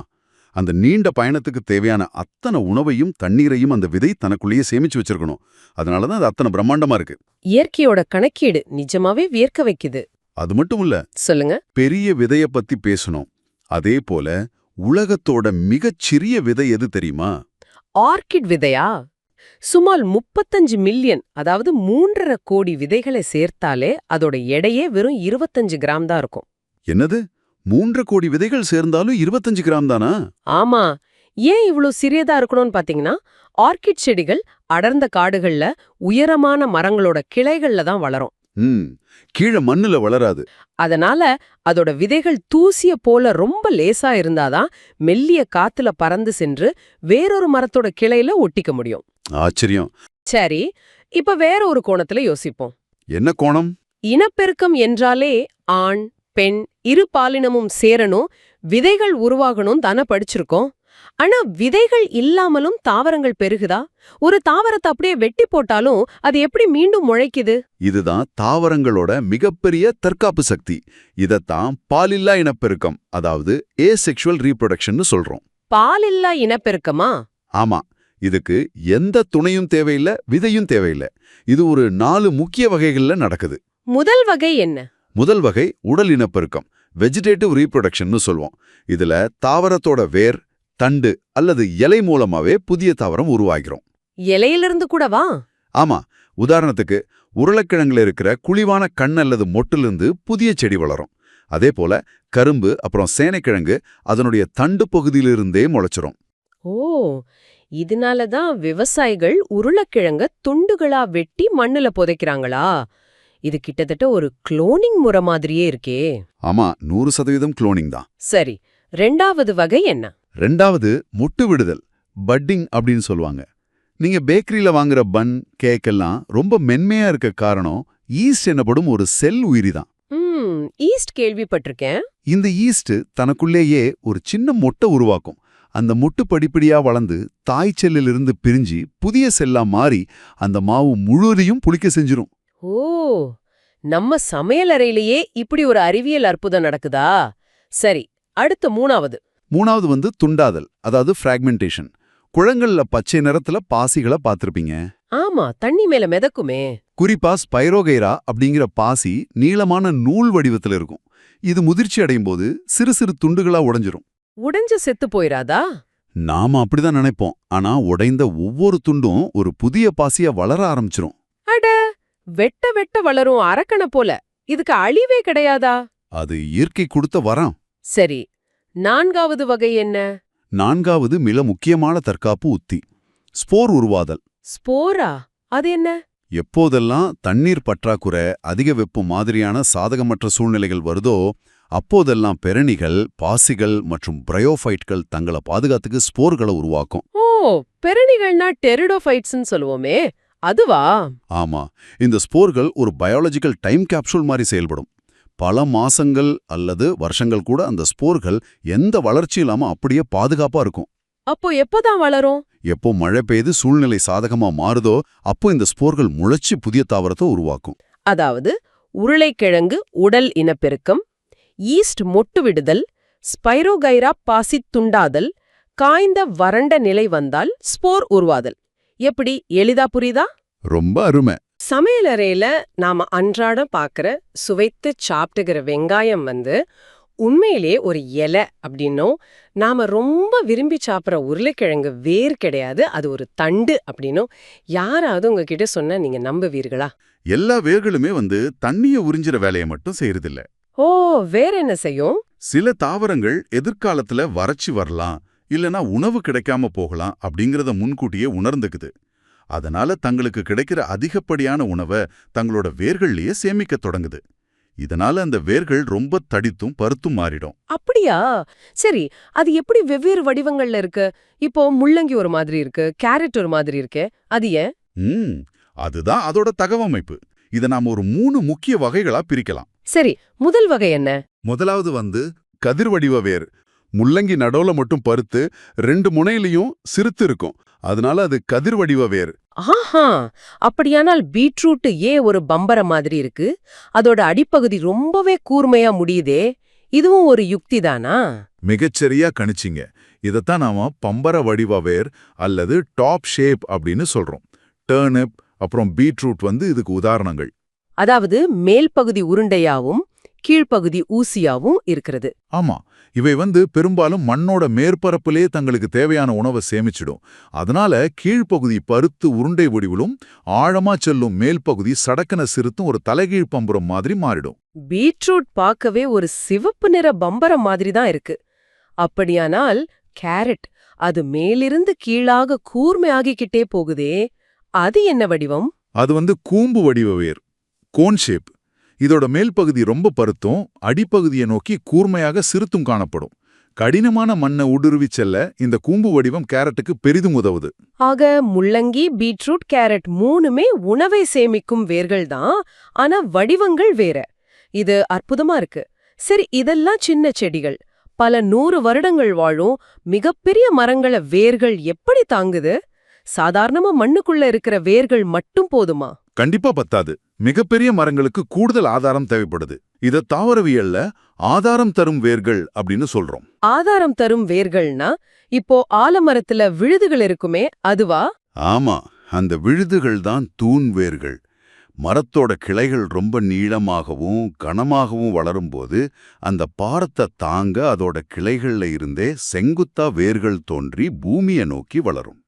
அந்த நீண்ட பயணத்துக்கு தேவையான அத்தனை உணவையும் தண்ணீரையும் அந்த விதை தனக்குள்ளேயே சேமிச்சு வச்சிருக்கணும். அதனாலதான் அது அத்தனை பிரம்மாண்டமா இருக்கு. இயற்கையோட கணக்கீடு நிஜமாவே வியர்க்க வைக்குது. அது மட்டும் இல்ல, சொல்லுங்க. பெரிய விதைய பத்தி பேசணும். அதே போல உலகத்தோட மிகச்சிறிய விதை எது தெரியுமா? ஆர்கிட் விதையா? சுமார் 35 மில்லியன், அதாவது 3.5 கோடி விதைகளை சேர்த்தாலே அதோட எடையே வெறும் 25 கிராம் தான் இருக்கும். என்னது, 3 கோடி விதைகள் சேர்ந்தாலும் 25 கிராம் தானா? ஆமா. ஏன் இவ்ளோ சிறியதா இருக்கணும்னு பாத்தீங்கன்னா, ஆர்கிட் செடிகள் அடர்ந்த காடுகள்ல உயரமான மரங்களோட கிளைகள்ல தான் வளரும். கீழே மண்ணுல வளராது. அதனால அதோட விதைகள் தூசிய போல ரொம்ப லேசா இருந்தாதான் மெல்லிய காத்துல பறந்து சென்று வேறொரு மரத்தோட கிளையில ஒட்டிக்க முடியும். ஆச்சரியம். சரி, இப்ப வேற ஒரு கோணத்துல யோசிப்போம். என்ன கோணம்? இனப்பெருக்கம் என்றாலே ஆண், பெண் இரு பாலினமும் சேரணும், விதைகள் உருவாகணும் தானே படிச்சிருக்கோம். ஆனா விதைகள் இல்லாமலும் தாவரங்கள் பெருகுதா? ஒரு தாவரத்தை அப்படியே வெட்டி போட்டாலும் அது எப்படி மீண்டும் முளைக்குது? இதுதான் தாவரங்களோட மிகப்பெரிய தற்காப்பு சக்தி. இதத்தான் பாலில்லா இனப்பெருக்கம், அதாவது ஏசெக்சுவல் ரீப்ரொடக்ஷன்னு சொல்றோம். பாலில்லா இனப்பெருக்கமா? ஆமா, இதுக்கு எந்த துணையும் தேவையில்ல, விதையும் தேவையில்ல. இது ஒரு 4 முக்கிய வகைகள்ல நடக்குது. முதல் வகை என்ன? முதல் வகை உடல் இனப்பெருக்கம், வெஜிடேட்டிவ் ரீப்ரொடக்ஷன்னு சொல்வோம். இதுல தாவரத்தோட வேர், தண்டு அல்லது இலை மூலமாவே புதிய தாவரம் உருவாகிறோம். இலையிலிருந்து கூடவா? ஆமா, உதாரணத்துக்கு உருளைக்கிழங்குல இருக்கிற குழிவான கண் அல்லது மொட்டிலிருந்து புதிய செடி வளரும். அதே போல கரும்பு அப்புறம் சேனைக்கிழங்கு அதனுடைய தண்டு பகுதியிலிருந்தே முளைச்சிரும். ஓ, இதனாலதான் விவசாயிகள் உருளைக்கிழங்க துண்டுகளா வெட்டி மண்ணுல புதைக்கிறாங்களா? இது கிட்டத்தட்ட ஒரு குளோனிங் முறை மாதிரியே இருக்கே. ஆமா, 100% குளோனிங் தான். சரி, ரெண்டாவது வகை என்ன? ரெண்டாவது முட்டு விடுதல், பட்டிங் அப்படின்னு சொல்லுவாங்க. நீங்க பேக்கரியில வாங்குற பன், கேக் எல்லாம் ரொம்ப மென்மையா இருக்க காரணம் ஈஸ்ட் எனப்படும் ஒரு செல் உயிரி தான். ஈஸ்ட் கேள்விப்பட்டிருக்கேன். இந்த ஈஸ்ட் தனக்குள்ளேயே ஒரு சின்ன மொட்டை உருவாக்கும். அந்த மொட்டு படிப்படியா வளர்ந்து தாய் செல்லிலிருந்து பிரிஞ்சு புதிய செல்லா மாறி அந்த மாவு முழுவதையும் புளிக்க செஞ்சிரும். ஓ, நம்ம சமையலறையிலேயே இப்படி ஒரு அறிவியல் அற்புதம் நடக்குதா? சரி, அடுத்த மூணாவது துண்டாதல், அதாவது ஃப்ராக்மெண்டேஷன். குளங்கள்ல பச்சை நிறத்துல பாசிகளை பார்த்திருப்பீங்க. ஆமா, தண்ணி மேல மிதக்குமே. குறிப்பா ஸ்பைரோகைரா அப்படிங்கிற பாசி நீளமான நூல் வடிவத்துல இருக்கும். இது முதிர்ச்சி அடையும் போது சிறு சிறு துண்டுகளா உடைஞ்சிரும். உடைஞ்சு செத்து போயிராதா? நாம அப்படிதான் நினைப்போம். ஆனா உடைந்த ஒவ்வொரு துண்டும் ஒரு புதிய பாசியா வளர ஆரம்பிச்சிரும். அட, வெட்ட வெட்ட வளரும் அரக்கண போல. இதுக்கு அழிவே கிடையாதா? அது இயற்கை கொடுத்த வரம். சரி, நான்காவது வகை என்ன? நான்காவது மிக முக்கியமான தற்காப்பு உத்தி, ஸ்போர் உருவாதல். ஸ்போரா? அது என்ன? எப்போதெல்லாம் தண்ணீர் பற்றாக்குறை, அதிக வெப்பம் மாதிரியான சாதகமற்ற சூழ்நிலைகள் வருதோ அப்போதெல்லாம் பெரணிகள், பாசிகள் மற்றும் பிரயோஃபைட்கள் தங்களை பாதுகாத்துக்கு ஸ்போர்களை உருவாக்கும். ஓ, பெரணிகள்னா டெரிடோஃபைட்ஸ்னு சொல்லுவோமே, அதுவா? ஆமா, இந்த ஸ்போர்கள் ஒரு பயாலஜிக்கல் டைம் கேப்சூல் மாதிரி செயல்படும். பல மாசங்கள் அல்லது வருஷங்கள் கூட அந்த ஸ்போர்கள் எந்த வளர்ச்சி இல்லாம அப்படியே பாதுகாப்பா இருக்கும். அப்போ எப்போதான் வளரும்? எப்போ மழை பெய்து சூழ்நிலை சாதகமா மாறுதோ அப்போ இந்த ஸ்போர்கள் முளைச்சு புதிய தாவரத்தை உருவாக்கும். அதாவது உருளைக்கிழங்கு உடல் இனப்பெருக்கம், ஈஸ்ட் மொட்டு விடுதல், ஸ்பைரோகைரா பாசி துண்டாதல், காய்ந்த வறண்ட நிலை வந்தால் ஸ்போர் உருவாதல். எப்படி, எளிதா புரியுதா? ரொம்ப அருமை. சமையலறையில நாம அன்றாடம் பாக்குற சுவைத்து சாப்பிட்டுக்கிற வெங்காயம் உண்மையிலே ஒரு இலை அப்படின்னும், நாம ரொம்ப விரும்பி சாப்பிட்ற உருளைக்கிழங்கு வேர் கிடையாது, அது ஒரு தண்டு அப்படின்னும் யாராவது உங்ககிட்ட சொன்னா நீங்க நம்புவீர்களா? எல்லா வேர்களுமே தண்ணிய உறிஞ்சிற வேலையை மட்டும் செய்யறதில்ல. ஓ, வேற என்ன செய்யும்? சில தாவரங்கள் எதிர்காலத்துல வறட்சி வரலாம், இல்லனா உணவு கிடைக்காம போகலாம் அப்படிங்கறத முன்கூட்டியே உணர்ந்துக்குது. அதனால தங்களுக்கு கிடைக்கிற அதிகப்படியான உணவை தங்களோட வேர்கள்லயே சேமிக்க தொடங்குது. இதனால அந்த வேர்கள் ரொம்ப தடித்தும் பருத்தும் மாறிடும். அப்படியா? சரி, அது எப்படி வெவ்வேறு வடிவங்கள்ல இருக்கு? இப்போ முள்ளங்கி ஒரு மாதிரி இருக்கு, கேரட் ஒரு மாதிரி இருக்கு, அது ஏன்? அதுதான் அதோட தகவமைப்பு. இதை நாம ஒரு 3 முக்கிய வகைகளா பிரிக்கலாம். சரி, முதல் வகை என்ன? முதலாவது கதிர்வடிவ வேர். முள்ளங்கி நடுவுல மட்டும் பருத்து 2 முனையிலையும் சிறுத்து இருக்கும். அதனால அது கதிர்வடிவ வேர். ஆஹா, அப்படியானால் பீட்ரூட் ஏன் ஒரு பம்பர மாதிரி இருக்கு? அதோட அடிப்பகுதி ரொம்பவே கூர்மையா முடியுதே, இதுவும் ஒரு யுக்தி தானா? மிகச்சரியா கணிச்சிங்க. இதத்தான் நாம பம்பர வடிவ வேர் அல்லது டாப் ஷேப் அப்படின்னு சொல்றோம். டர்னிப் அப்புறம் பீட்ரூட் இதுக்கு உதாரணங்கள். அதாவது மேல் பகுதி உருண்டையாவும் கீழ்ப்பகுதி ஊசியாவும் இருக்கிறது. ஆமா, இவை பெரும்பாலும் மண்ணோட மேற்பரப்பிலே தங்களுக்கு தேவையான உணவை சேமிச்சிடும். அதனால கீழ்ப்பகுதி பருத்து உருண்டை வடிவிலும் ஆழமா செல்லும் மேல் பகுதி சடக்கன சிறுத்தும் ஒரு தலைகீழ் பம்பரம் மாதிரி மாறிடும். பீட்ரூட் பார்க்கவே ஒரு சிவப்பு நிற பம்பரம் மாதிரி தான் இருக்கு. அப்படியானால் கேரட் அது மேலிருந்து கீழாக கூர்மையாகிக்கிட்டே போகுதே, அது என்ன வடிவம்? அது கூம்பு வடிவ வேர், கோன் ஷேப். இதோட மேல் பகுதி ரொம்ப பருத்தும் அடிப்பகுதியை நோக்கி கூர்மையாக சிறுத்தும் காணப்படும். கடினமான மண்ணை ஊடுருவி செல்ல இந்த கூம்பு வடிவம் கேரட்டுக்கு பெரிதும் உதவுது. ஆக முள்ளங்கி, பீட்ரூட், கேரட் 3மே உணவை சேமிக்கும் வேர்கள் தான், ஆனா வடிவங்கள் வேற. இது அற்புதமா இருக்கு. சரி, இதெல்லாம் சின்ன செடிகள். பல 100 வருடங்கள் வாழும் மிகப்பெரிய மரங்கள வேர்கள் எப்படி தாங்குது? சாதாரணமா மண்ணுக்குள்ள இருக்கிற வேர்கள் மட்டும் போதுமா? கண்டிப்பா பத்தாது. மிகப்பெரிய மரங்களுக்கு கூடுதல் ஆதாரம் தேவைப்படுது. இத தாவரவியல்ல ஆதாரம் தரும் வேர்கள் அப்படின்னு சொல்றோம். ஆதாரம் தரும் வேர்கள்னா இப்போ ஆலமரத்துல விழுதுகள் இருக்குமே, அதுவா? ஆமா, அந்த விழுதுகள் தான் தூண் வேர்கள். மரத்தோட கிளைகள் ரொம்ப நீளமாகவும் கனமாகவும் வளரும்போது அந்த பாரத்தை தாங்க அதோட கிளைகள்ல இருந்தே செங்குத்தா வேர்கள் தோன்றி பூமியை நோக்கி வளரும்.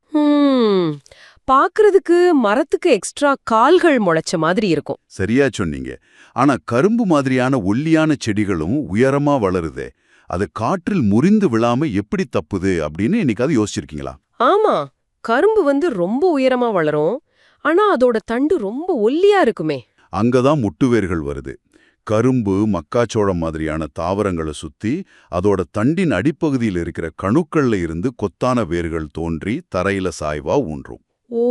பாக்குறதுக்கு மரத்துக்கு எக்ஸ்ட்ரா கால்கள் முளைச்ச மாதிரி இருக்கும். சரியா சொன்னீங்க. ஆனா கரும்பு மாதிரியான ஒல்லியான செடிகளும் உயரமா வளருதே, அது காற்றில் முறிந்து விழாம எப்படி தப்புது அப்படின்னு என்னைக்காவது யோசிச்சிருக்கீங்களா? ஆமா, கரும்பு ரொம்ப உயரமா வளரும். ஆனா அதோட தண்டு ரொம்ப ஒல்லியா இருக்குமே. அங்கதான் முட்டுவேர்கள் வருது. கரும்பு, மக்காச்சோளம் மாதிரியான தாவரங்களை சுத்தி அதோட தண்டின் அடிப்பகுதியில் இருக்கிற கணுக்கள்ல இருந்து கொத்தான வேர்கள் தோன்றி தரையில சாய்வா ஊன்றும். ஓ,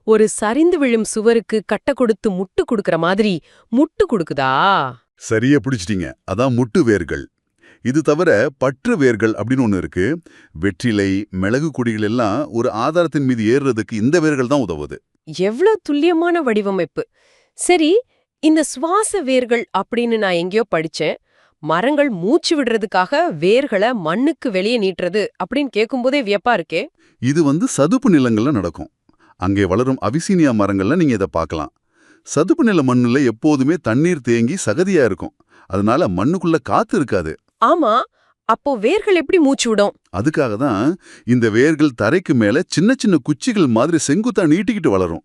ஒரு சரிந்து விழும் சுவருக்கு கட்ட கொடுத்து முட்டு கொடுக்கற மாதிரி முட்டு கொடுக்குதா? சரியா பிடிச்சிட்டீங்க. அதான் முட்டு வேர்கள். இது தவிர பற்று வேர்கள் அப்படின்னு ஒன்று இருக்கு. வெற்றிலை, மிளகு கொடிகள் எல்லாம் ஒரு ஆதாரத்தின் மீது ஏறுறதுக்கு இந்த வேர்கள் தான் உதவுது. எவ்வளவு துல்லியமான வடிவமைப்பு. சரி, இந்த சுவாச வேர்கள் அப்படின்னு நான் எங்கேயோ படிச்சேன். மரங்கள் மூச்சு விடுறதுக்காக வேர்களை மண்ணுக்கு வெளியே நீட்டுறது அப்படின்னு கேட்கும்போதே வியப்பா இருக்கே. இது சதுப்பு நிலங்கள்ல நடக்கும். அங்கே வளரும் அவிசீனியா மரங்கள்ல நீங்க இதை பார்க்கலாம். சதுப்பு நில மண்ணுல எப்போதுமே தண்ணீர் தேங்கி சகதியா இருக்கும். அதனால மண்ணுக்குள்ள காத்து இருக்காது. ஆமா, அப்போ வேர்கள் எப்படி மூச்சு விடும்? அதுக்காக தான் இந்த வேர்கள் தரைக்கு மேல சின்ன சின்ன குச்சிகள் மாதிரி செங்குத்தா நீட்டிக்கிட்டு வளரும்.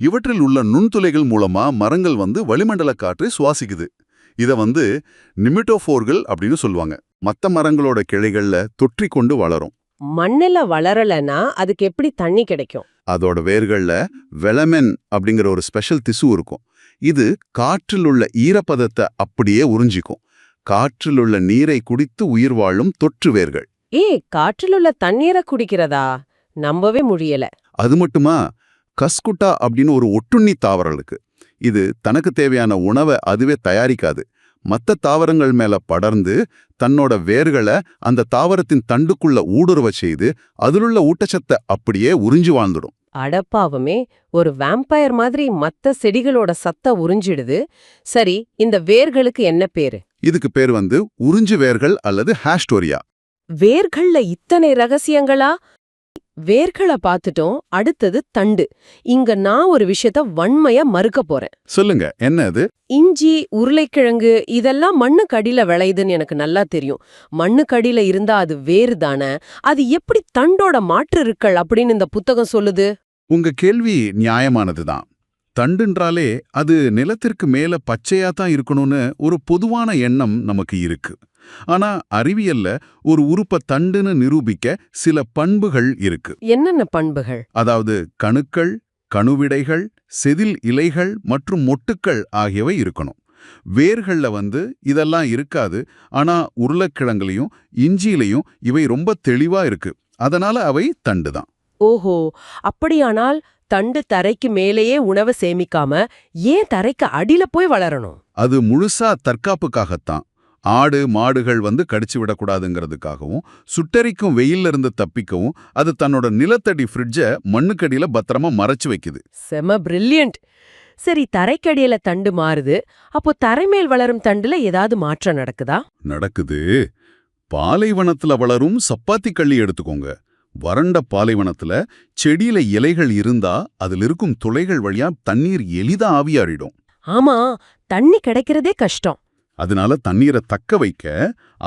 இவற்றில் உள்ள நுண்துளைகள் மூலமா மரங்கள் வளிமண்டல காற்றை சுவாசிக்குது. இத நிமிட்டோஃபோர்கள் அப்படின்னு சொல்லுவாங்க. மத்த மரங்களோட கிளைகள்ல தொற்றிக்கொண்டு வளரும். மண்ணுல வளரலனா அதுக்கு எப்படி தண்ணி கிடைக்கும்? அதோட வேர்கள்ல வெலமென் அப்படிங்கிற ஒரு ஸ்பெஷல் திசு இருக்கும். இது காற்றில் உள்ள ஈரப்பதத்தை அப்படியே உறிஞ்சிக்கும். காற்றில் உள்ள நீரை குடித்து உயிர் வாழும் தொற்று வேர்கள். காற்றில் உள்ள தண்ணீரை குடிக்கிறதா? நம்பவே முடியல. அது மட்டுமா, கஸ்குட்டா அப்படின்னு ஒரு ஒட்டுண்ணி தாவரம் இருக்கு. இது தனக்கு தேவையான உணவை அதுவே தயாரிக்காது. மற்ற தாவரங்கள் மேல படர்ந்து தன்னோட வேர்களை அந்த தாவரத்தின் தண்டுக்குள்ள ஊடுருவ செய்து அதிலுள்ள ஊட்டச்சத்தை அப்படியே உறிஞ்சி வாழ்ந்துடும். அடப்பாவமே, ஒரு வேம்பயர் மாதிரி மத்த செடிகளோட சத்த உறிஞ்சிடுது. சரி, இந்த வேர்களுக்கு என்ன பேரு? இதுக்கு பேர் உறிஞ்சு வேர்கள் அல்லது ஹாஸ்டோரியா. வேர்கள்ல இத்தனை ரகசியங்களா? வேர்களை பார்த்துட்டோம், அடுத்தது தண்டு. இங்க நான் ஒரு விஷயத்த வன்மையா மறுக்க போறேன். சொல்லுங்க, என்ன அது? இஞ்சி, உருளைக்கிழங்கு இதெல்லாம் மண்ணுக்கடியில விளையுதுன்னு எனக்கு நல்லா தெரியும். மண்ணுக்கடியில இருந்தா அது வேறு தானே. அது எப்படி தண்டோட மாற்று இருக்கள் அப்படின்னு இந்த புத்தகம் சொல்லுது? உங்க கேள்வி நியாயமானதுதான். தண்டுன்றாலே அது நிலத்திற்கு மேல பச்சையா தான் இருக்கணும்னு ஒரு பொதுவான எண்ணம் நமக்கு இருக்கு. ஆனா அறிவியல்ல ஒரு உறுப்ப தண்டுன்னு நிரூபிக்க சில பண்புகள் இருக்கு. என்னென்ன பண்புகள்? அதாவது கணுக்கள், கணுவிடைகள், செதில் இலைகள் மற்றும் மொட்டுக்கள் ஆகியவை இருக்கணும். வேர்கள்ல இதெல்லாம் இருக்காது. ஆனா உருளைக்கிழங்குலையும் இஞ்சியிலையும் இவை ரொம்ப தெளிவா இருக்கு. அதனால அவை தண்டுதான். ஓஹோ, அப்படியானால் தண்டு தரைக்கு மேலேயே உணவை சேமிக்காம ஏன் தரைக்கு அடியில போய் வளரணும்? அது முழுசா தற்காப்புக்காகத்தான். ஆடு மாடுகள் கடிச்சு விடக்கூடாதுங்கிறதுக்காகவும் சுட்டெரிக்கும் வெயில்ல இருந்து தப்பிக்கவும் அது தன்னோட நிலத்தடி ஃப்ரிட்ஜ மண்ணுக்கடியில பத்திரமா மறைச்சு வைக்குது. செம பிரில்லியன்ட். சரி, தரைக்கடியில தண்டு மாறுது. அப்போ தரைமேல் வளரும் தண்டுல ஏதாவது மாற்றம் நடக்குதா? நடக்குது. பாலைவனத்துல வளரும் சப்பாத்தி கள்ளி எடுத்துக்கோங்க. வறண்ட பாலைவனத்துல செடியில இலைகள் இருந்தா அதுல இருக்கும் துளைகள் வழியா தண்ணீர் எளிதா ஆவியாறிடும். ஆமா, தண்ணி கிடைக்கிறதே கஷ்டம். அதனால தண்ணீரை தக்க வைக்க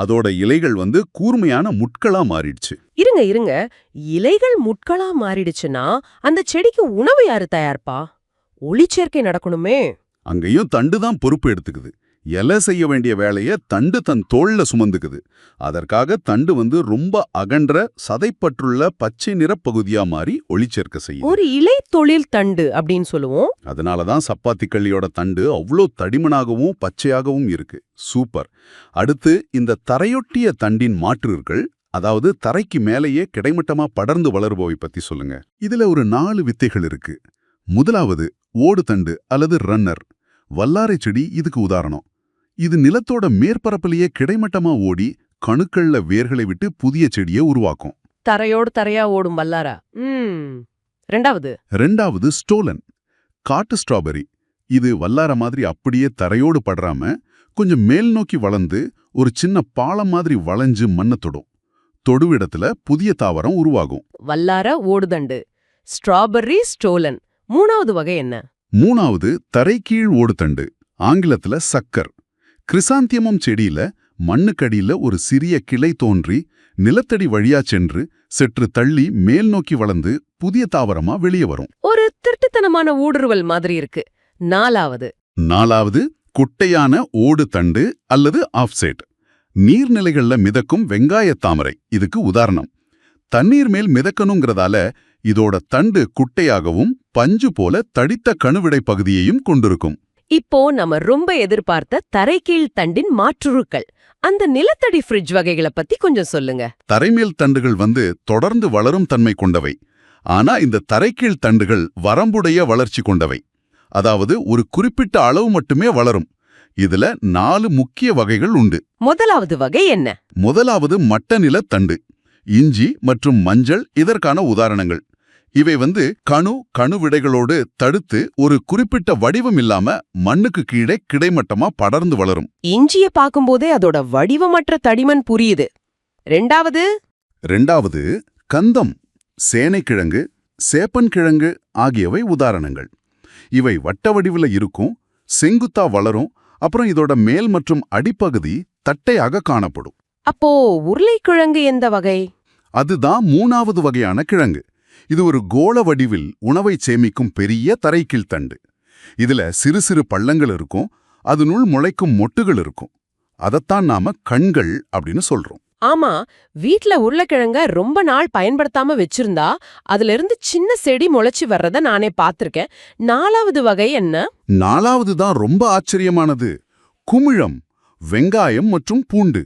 அதோட இலைகள் கூர்மையான முட்களா மாறிடுச்சு. இருங்க, இலைகள் முட்களா மாறிடுச்சுன்னா அந்த செடிக்கு உணவு யாரு தயாரிப்பா? ஒளிச்சேர்க்கை நடக்கணுமே. அங்கேயும் தண்டு தான் பொறுப்பு எடுத்துக்குது. இலை செய்ய வேண்டிய வேலைய தண்டு தன் தோள்ல சுமந்துக்குது. அதற்காக தண்டு ரொம்ப அகன்ற சதைப்பற்றுள்ள பச்சை நிற பகுதியா மாறி ஒளிச்சேர்க்க செய்யும். ஒரு இலை தொழில் தண்டு அப்படின்னு சொல்லுவோம். அதனாலதான் சப்பாத்தி கள்ளியோட தண்டு அவ்வளோ தடிமனாகவும் பச்சையாகவும் இருக்கு. சூப்பர். அடுத்து இந்த தரையொட்டிய தண்டின் மாற்றுகள், அதாவது தரைக்கு மேலேயே கிடைமட்டமா படர்ந்து வளருபவை பத்தி சொல்லுங்க. இதுல ஒரு 4 வித்தைகள் இருக்கு. முதலாவது ஓடு தண்டு அல்லது ரன்னர். வல்லாரை செடி இதுக்கு உதாரணம். இது நிலத்தோட மேற்பரப்பிலேயே கிடைமட்டமா ஓடி கணுக்கள்ல வேர்களை விட்டு புதிய செடியை உருவாக்கும். தரையோடு தரையா ஓடும் வல்லாரா. ரெண்டாவது ஸ்டோலன், காட்டு ஸ்ட்ராபெரி. இது வல்லார மாதிரி அப்படியே தரையோடு படராம கொஞ்சம் மேல் நோக்கி வளர்ந்து ஒரு சின்ன பாலம் மாதிரி வளைஞ்சு மண்ணை தொடும். தொடுவிடத்துல புதிய தாவரம் உருவாகும். வல்லார ஓடுதண்டு, ஸ்ட்ராபெர்ரி, ஸ்டோலன். மூணாவது வகை என்ன? மூணாவது தரைக்கீழ் ஓடுதண்டு, ஆங்கிலத்துல சக்கர். கிறிசாந்தியமம் செடியில மண்ணுக்கடியில ஒரு சிறிய கிளை தோன்றி நிலத்தடி வழியா சென்று சற்று தள்ளி மேல் நோக்கி வளர்ந்து புதிய தாவரமா வெளியே வரும். ஒரு திருட்டுத்தனமான ஊடுருவல் மாதிரி இருக்கு. நாலாவது குட்டையான ஓடு தண்டு அல்லது ஆஃப்செட். நீர்நிலைகள்ல மிதக்கும் வெங்காயத் தாமரை இதுக்கு உதாரணம். தண்ணீர் மேல் மிதக்கணுங்கிறதால இதோட தண்டு குட்டையாகவும் பஞ்சு போல தடித்த கணுவிடை பகுதியையும் கொண்டிருக்கும். இப்போ நம்ம ரொம்ப எதிர்பார்த்த தரைக்கீழ் தண்டின் மாற்றுருக்கள், அந்த நிலத்தடி ஃப்ரிட்ஜ் வகைகளை பத்தி கொஞ்சம் சொல்லுங்க. தரைமேல் தண்டுகள் தொடர்ந்து வளரும் தன்மை கொண்டவை. ஆனா இந்த தரைக்கீழ் தண்டுகள் வரம்புடைய வளர்ச்சி கொண்டவை. அதாவது ஒரு குறிப்பிட்ட அளவு மட்டுமே வளரும். இதுல 4 முக்கிய வகைகள் உண்டு. முதலாவது வகை என்ன? முதலாவது மட்டநில தண்டு. இஞ்சி மற்றும் மஞ்சள் இதற்கான உதாரணங்கள். இவை கணுவிடைகளோடு தடுத்து ஒரு குறிப்பிட்ட வடிவம் இல்லாம மண்ணுக்கு கீழே கிடைமட்டமா படர்ந்து வளரும். இஞ்சிய பாக்கும்போதே அதோட வடிவமற்ற தடிமன் புரியுது. ரெண்டாவது கந்தம், சேனைக்கிழங்கு, சேப்பன்கிழங்கு ஆகியவை உதாரணங்கள். இவை வட்ட வடிவுல இருக்கும், செங்குத்தா வளரும், அப்புறம் இதோட மேல் மற்றும் அடிப்பகுதி தட்டையாக காணப்படும். அப்போ உருளைக்கிழங்கு எந்த வகை? அதுதான் மூணாவது வகையான கிழங்கு. இது ஒரு கோள வடிவில் உணவை சேமிக்கும் பெரிய தரைக்கீழ் தண்டு. இதுல சிறு சிறு பள்ளங்கள் இருக்கும், அதனுள் முளைக்கும் மொட்டுகள் இருக்கும். அதத்தான் நாம கண்கள் அப்படின்னு சொல்றோம். ஆமா, வீட்ல உருளைக்கிழங்க ரொம்ப நாள் பயன்படுத்தாம வச்சிருந்தா அதுல இருந்து சின்ன செடி முளைச்சு வர்றத நானே பாத்திருக்கேன். நாலாவது வகை என்ன? நாலாவது தான் ரொம்ப ஆச்சரியமானது. குமிழம், வெங்காயம் மற்றும் பூண்டு.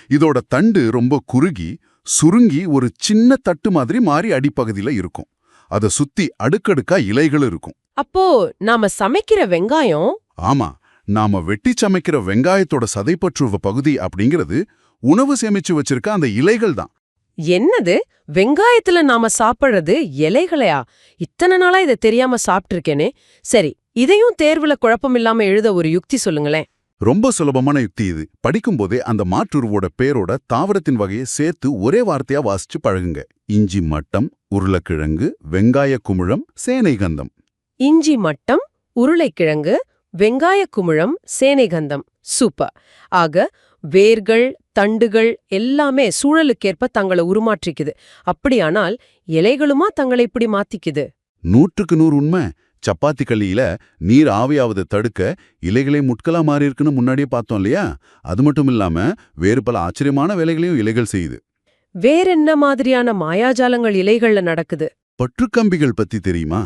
இதோட தண்டு ரொம்ப குறுகி சுருங்கி ஒரு சின்ன தட்டு மாதிரி மாறி அடிப்பகுதியில இருக்கும். அத சுத்தி அடுக்கடுக்கா இலைகள் இருக்கும். அப்போ நாம சமைக்கிற வெங்காயம்? ஆமா, நாம வெட்டி சமைக்கிற வெங்காயத்தோட சதைப்பற்றுவ பகுதி அப்படிங்கிறது உணவு சேமிச்சு வச்சிருக்க அந்த இலைகள் தான். என்னது, வெங்காயத்துல நாம சாப்பிடுறது இலைகளையா? இத்தனை நாளா இதை தெரியாம சாப்பிட்டிருக்கேனே. சரி, இதையும் தேர்வுல குழப்பமில்லாம எழுத ஒரு யுக்தி சொல்லுங்களேன். ரொம்ப சுலபமான யுக்தி இது. படிக்கும்போதே அந்த மாற்றுருவோட பேரோட தாவரத்தின் வகையை சேர்த்து ஒரே வார்த்தையா வாசிச்சு பழகுங்க. இஞ்சி மட்டம், உருளைக்கிழங்கு, வெங்காய குமிழம், சேனைகந்தம். இஞ்சி மட்டம், உருளைக்கிழங்கு, வெங்காய குமிழம், சேனைகந்தம். சூப்பர். ஆக வேர்கள், தண்டுகள் எல்லாமே சூழலுக்கேற்ப தங்களை உருமாற்றிக்குது. அப்படியானால் இலைகளுமா தங்களை இப்படி மாத்திக்குது? 100க்கு 100 உண்மை. சப்பாத்தி களியில நீர் ஆவியாவதை தடுக்க இலைகளே முட்களா மாறி இருக்குன்னு முன்னாடியே பார்த்தோம் இல்லையா? அது மட்டும் இல்லாம வேறு பல ஆச்சரியமான வேலைகளையும் இலைகள் செய்யுது. வேறென்ன மாதிரியான மாயாஜாலங்கள் இலைகள்ல நடக்குது? பற்றுக்கம்பிகள் பத்தி தெரியுமா?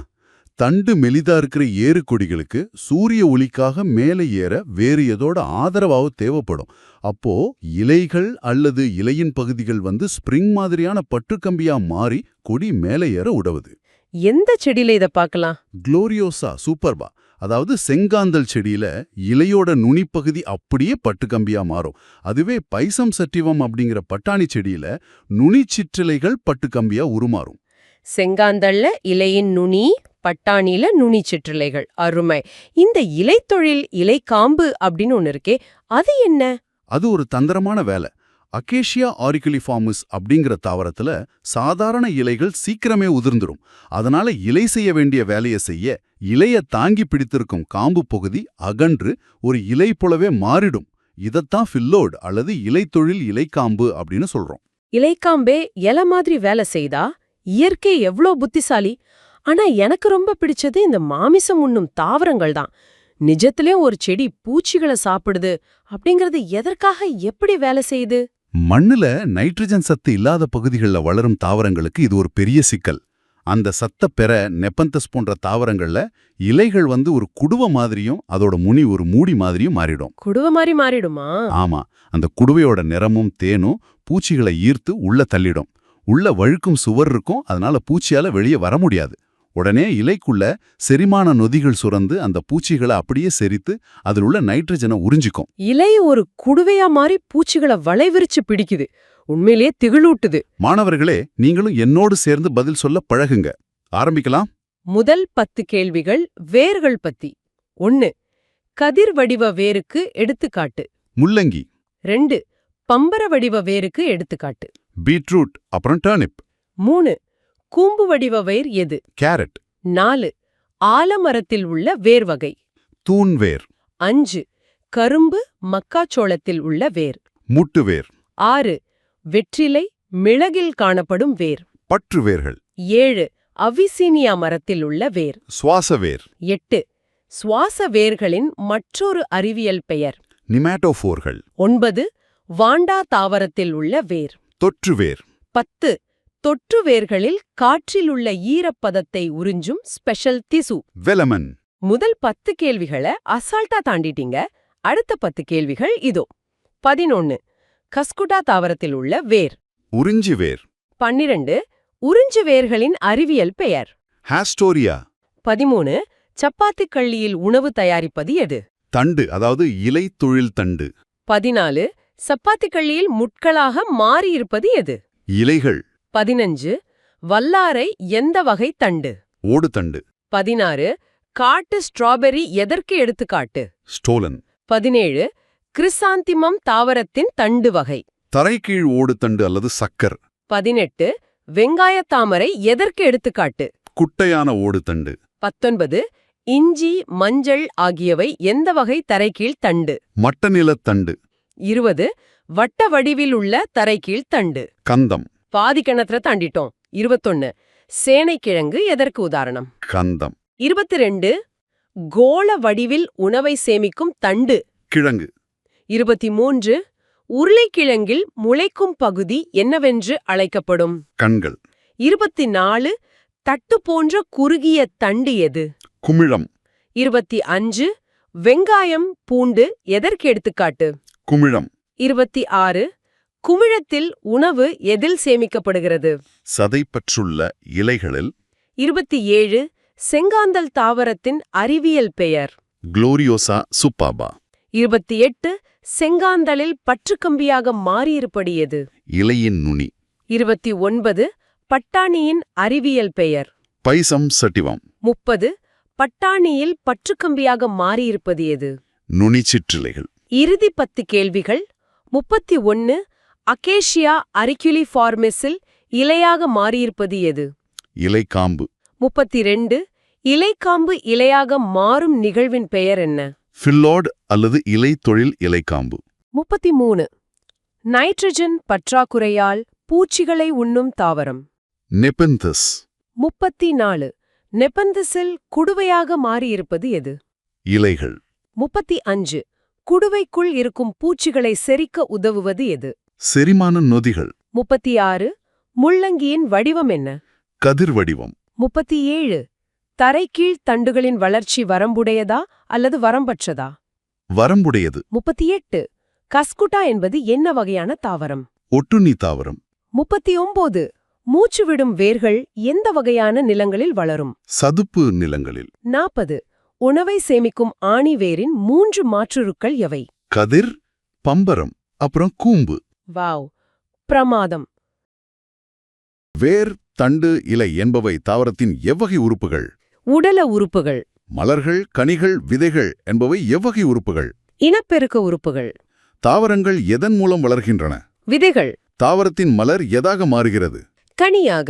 தண்டு மெலிதா இருக்கிற ஏறு கொடிகளுக்கு சூரிய ஒளிக்காக மேலே ஏற வேறு ஏதோட ஆதரவாக தேவைப்படும். அப்போ இலைகள் அல்லது இலையின் பகுதிகள் ஸ்பிரிங் மாதிரியான பற்றுக்கம்பியா மாறி கொடி மேலே ஏற உதவுது. எந்த செடியில இத பார்க்கலாம்? குளோரியோசா சூப்பர்பா, அதாவது செங்காந்தல் செடியில இலையோட நுனிப்பகுதி அப்படியே பட்டுக்கம்பியா மாறும். அதுவே பைசம் சட்டிவம் அப்படிங்கிற பட்டாணி செடியில நுனி சிற்றிலைகள் பட்டுக்கம்பியா உருமாறும். செங்காந்தல்ல இலையின் நுனி, பட்டாணியில நுனி சிற்றிலைகள். அருமை. இந்த இலைத்தொழில், இலைக்காம்பு அப்படின்னு ஒன்னு இருக்கே, அது என்ன? அது ஒரு தந்திரமான வேலை. அகேஷியா ஆரிகுலிஃபார்மஸ் அப்படிங்கிற தாவரத்துல சாதாரண இலைகள் சீக்கிரமே உதிர்ந்துரும். அதனால இலை செய்ய வேண்டிய வேலையை செய்ய இலைய தாங்கி பிடித்திருக்கும் காம்பு பகுதி அகன்று ஒரு இலை போலவே மாறிடும். இதத்தான் ஃபில்லோட் அல்லது இலைத்தொழில் இலைக்காம்பு அப்படின்னு சொல்றோம். இலைக்காம்பே இலை மாதிரி வேலை செய்தா இயற்கை எவ்ளோ புத்திசாலி. ஆனா எனக்கு ரொம்ப பிடிச்சது இந்த மாமிசம் உண்ணும் தாவரங்கள் தான். நிஜத்திலே ஒரு செடி பூச்சிகளை சாப்பிடுது அப்படிங்கறது எதற்காக, எப்படி வேலை செய்யுது? மண்ணுல நைட்ரஜன் சத்து இல்லாத பகுதிகளில் வளரும் தாவரங்களுக்கு இது ஒரு பெரிய சிக்கல். அந்த சத்தை பெற நெப்பந்தஸ் போன்ற தாவரங்கள்ல இலைகள் ஒரு குடுவை மாதிரியும் அதோட முனி ஒரு மூடி மாதிரியும் மாறிடும். குடுவை மாதிரி மாறிடுமா? ஆமா, அந்த குடுவையோட நிறமும் தேனும் பூச்சிகளை ஈர்த்து உள்ள தள்ளிடும். உள்ள வழுக்கும் சுவர் இருக்கும், அதனால பூச்சியால வெளியே வர முடியாது. உடனே இலைக்குள்ள செரிமான நொதிகள் சுரந்து அந்த பூச்சிகளை அப்படியே செரித்து அதில் உள்ள நைட்ரஜனை உறிஞ்சிக்கும். இலை ஒரு குடுவையா மாறி பூச்சிகளை வளைவிரிச்சு பிடிக்குது. உண்மையிலேயே திகிலூட்டுது. மாணவர்களே, நீங்களும் என்னோடு சேர்ந்து பதில் சொல்ல பழகுங்க. ஆரம்பிக்கலாம். முதல் 10 கேள்விகள் வேர்கள் பத்தி. 1. கதிர் வடிவ வேருக்கு எடுத்துக்காட்டு. முள்ளங்கி, 2. பம்பர வடிவ வேருக்கு எடுத்துக்காட்டு. பீட்ரூட், அப்புறம் டர்னிப். 3. கூம்பு வடிவ வேர் எது? கேரட், 4. ஆலமரத்தில் உள்ள வேர் வகை. தூண்வேர், 5. கரும்பு மக்காச்சோளத்தில் உள்ள வேர். முட்டுவேர், 6. வெற்றிலை மிளகில் காணப்படும் வேர். பற்றுவேர்கள், 7. அவிசீனியா மரத்தில் உள்ள வேர். சுவாசவேர், 8. சுவாச வேர்களின் மற்றொரு அறிவியல் பெயர். நிமாட்டோஃபோர்கள், 9. வாண்டா தாவரத்தில் உள்ள வேர். தொற்றுவேர், 10. தொற்று வேர்களில் காற்றில் உள்ள ஈரப்பதத்தை உறிஞ்சும் ஸ்பெஷல் திசு. வெலமன். முதல் 10 கேள்விகளை அசால்ட்டா தாண்டிட்டீங்க. அடுத்த 10 கேள்விகள் இதோ. 11. கஸ்குட்டா தாவரத்தில் உள்ள வேர். உறிஞ்சிவேர், 12. உறிஞ்சு வேர்களின் அறிவியல் பெயர். ஹாஸ்டோரியா. 13. சப்பாத்திக் கள்ளியில் உணவு தயாரிப்பது எது? தண்டு, அதாவது இலை தொழில் தண்டு. 14. சப்பாத்திக் கள்ளியில் முட்களாக மாறியிருப்பது எது? இலைகள். 15. வல்லாரை எந்த வகை தண்டு? ஓடு தண்டு. 16. காட்டு ஸ்ட்ராபெர்ரி எதற்கு எடுத்துக்காட்டு? ஸ்டோலன். 17. கிறிசாந்திமம் தாவரத்தின் தண்டு வகை. தரைக்கீழ் ஓடு தண்டு அல்லது சக்கர். 18. வெங்காயத் தாமரை எதற்கு எடுத்துக்காட்டு? குட்டையான ஓடு தண்டு. 19. இஞ்சி மஞ்சள் ஆகியவை எந்த வகை தரைக்கீழ் தண்டு? மட்டநிலத் தண்டு. 20. வட்ட வடிவில் உள்ள தரைக்கீழ் தண்டு. கந்தம். பாதி கிணத்துல தாண்டிட்டோம். 21. சேனைக்கிழங்கு எதற்கு உதாரணம்? கந்தம். 22. கோள வடிவில் உணவை சேமிக்கும் தண்டு. கிழங்கு. 23. உருளைக்கிழங்கில் முளைக்கும் பகுதி என்னவென்று அழைக்கப்படும்? கண்கள். 24. தட்டு போன்ற குறுகிய தண்டு எது? குமிழம். 25. வெங்காயம் பூண்டு எதற்கு எடுத்துக்காட்டு? குமிழம். 26. குமிழத்தில் உணவு எதில் சேமிக்கப்படுகிறது? சதைப்பற்றுள்ள இலைகளில். 27. செங்காந்தல் தாவரத்தின் அறிவியல் பெயர். குளோரியோசா சூப்பாபா. 28. செங்காந்தலில் பற்றுக்கம்பியாக மாறியிருப்பது எது? இலையின் நுனி. 29. பட்டாணியின் அறிவியல் பெயர். பைசம் சட்டிவம். 30. பட்டாணியில் பற்றுக்கம்பியாக மாறியிருப்பது எது? நுனி சிற்றிலைகள். இறுதி 10 கேள்விகள். 31. அகேஷியா அரிக்குலிஃபார்மிஸில் இலையாக மாறியிருப்பது எது? இலைக்காம்பு. 32. இலைக்காம்பு இலையாக மாறும் நிகழ்வின் பெயர் என்ன? ஃபில்லோட் அல்லது இலை தொழில் இலைக்காம்பு. 33. நைட்ரஜன் பற்றாக்குறையால் பூச்சிகளை உண்ணும் தாவரம். நெபெந்தஸ். 34. நெபந்தஸில் குடுவையாக மாறியிருப்பது எது? இலைகள். 35. குடுவைக்குள் இருக்கும் பூச்சிகளை செரிக்க உதவுவது எது? செரிமான நொதிகள். 36. முள்ளங்கியின் வடிவம் என்ன? கதிர் வடிவம். 37. தரைக்கீழ் தண்டுகளின் வளர்ச்சி வரம்புடையதா அல்லது வரம்பற்றதா? வரம்புடையது. 38. கஸ்குட்டா என்பது என்ன வகையான தாவரம்? ஒட்டுண்ணி தாவரம். 39. மூச்சுவிடும் வேர்கள் எந்த வகையான நிலங்களில் வளரும்? சதுப்பு நிலங்களில். 40. உணவை சேமிக்கும் ஆணி வேரின் 3 மாற்றுருக்கள் எவை? கதிர், பம்பரம், அப்புறம் கூம்பு. வாவ், பிரமாதம். வேர், தண்டு, இலை என்பவை தாவரத்தின் எவ்வகை உறுப்புகள்? உடல உறுப்புகள். மலர்கள், கனிகள், விதைகள் என்பவை எவ்வகை உறுப்புகள்? இனப்பெருக்க உறுப்புகள். தாவரங்கள் எதன் மூலம் வளர்கின்றன? விதைகள். தாவரத்தின் மலர் எதாக மாறுகிறது? கனியாக.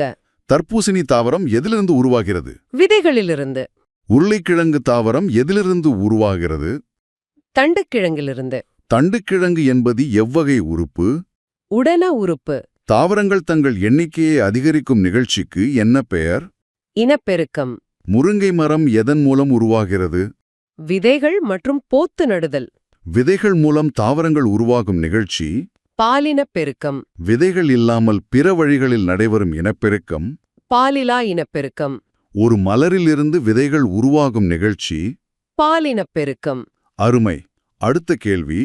தர்பூசணி தாவரம் எதிலிருந்து உருவாகிறது? விதைகளிலிருந்து. உருளைக்கிழங்கு தாவரம் எதிலிருந்து உருவாகிறது? தண்டுக்கிழங்கிலிருந்து. தண்டுக்கிழங்கு என்பது எவ்வகை உறுப்பு? உடன உறுப்பு. தாவரங்கள் தங்கள் எண்ணிக்கையை அதிகரிக்கும் நிகழ்ச்சிக்கு என்ன பெயர்? இனப்பெருக்கம். முருங்கை மரம் எதன் மூலம் உருவாகிறது? விதைகள் மற்றும் போத்து நடுதல். விதைகள் மூலம் தாவரங்கள் உருவாகும் நிகழ்ச்சி பாலினப்பெருக்கம். விதைகள் இல்லாமல் பிற வழிகளில் நடைபெறும் இனப்பெருக்கம் பாலிலா இனப்பெருக்கம். ஒரு மலரிலிருந்து விதைகள் உருவாகும் நிகழ்ச்சி பாலினப்பெருக்கம். அருமை. அடுத்த கேள்வி,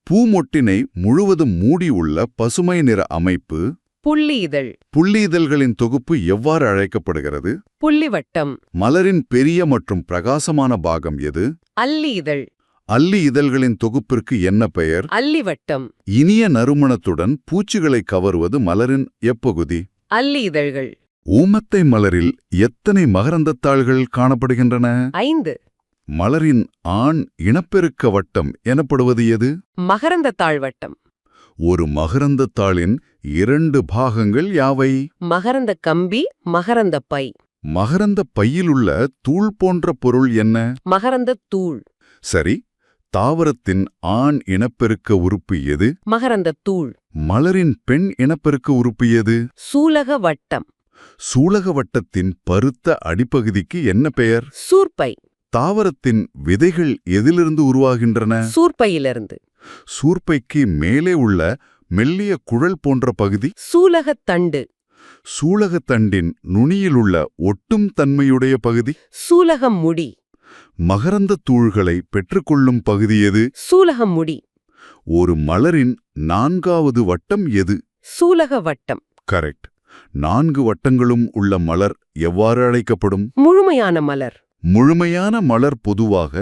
பூமொட்டினை முழுவதும் மூடியுள்ள பசுமை நிற அமைப்பு புள்ளி இதழ். புள்ளி இதழ்களின் தொகுப்பு எவ்வாறு அழைக்கப்படுகிறது? புள்ளிவட்டம். மலரின் பெரிய மற்றும் பிரகாசமான பாகம் எது? அல்லி இதழ். அல்லி இதழ்களின் தொகுப்பிற்கு என்ன பெயர்? அல்லிவட்டம். இனிய நறுமணத்துடன் பூச்சிகளை கவருவது மலரின் எப்பகுதி? அல்லி இதழ்கள். ஊமத்தை மலரில் எத்தனை மகரந்தத்தாள்கள் காணப்படுகின்றன? 5. மலரின் ஆண் இனப்பெருக்க வட்டம் எனப்படுவது எது? மகரந்த தாழ்வட்டம். ஒரு மகரந்தத்தாளின் 2 பாகங்கள் யாவை? மகரந்த கம்பி, மகரந்த பை. மகரந்த பையிலுள்ள தூள் போன்ற பொருள் என்ன? மகரந்த தூள். சரி, தாவரத்தின் ஆண் இனப்பெருக்க உறுப்பு எது? மகரந்த தூள். மலரின் பெண் இனப்பெருக்க உறுப்பு எது? சூலக வட்டம். சூலக வட்டத்தின் பருத்த அடிப்பகுதிக்கு என்ன பெயர்? சூர்பை. தாவரத்தின் விதைகள் எதிலிருந்து உருவாகின்றன? சூர்பையிலிருந்து. சூர்பைக்கு மேலே உள்ள மெல்லிய குழல் போன்ற பகுதி? சூலகத் தண்டு. சூலகத்தண்டின் நுனியிலுள்ள ஒட்டும் தன்மையுடைய பகுதி? சூலகம் முடி. மகரந்தத் தூள்களை பெற்றுக்கொள்ளும் பகுதி எது? சூலகம் முடி. ஒரு மலரின் 4வது வட்டம் எது? சூலக வட்டம். கரெக்ட். 4 வட்டங்களும் உள்ள மலர் எவ்வாறு அழைக்கப்படும்? முழுமையான மலர். முழுமையான மலர் பொதுவாக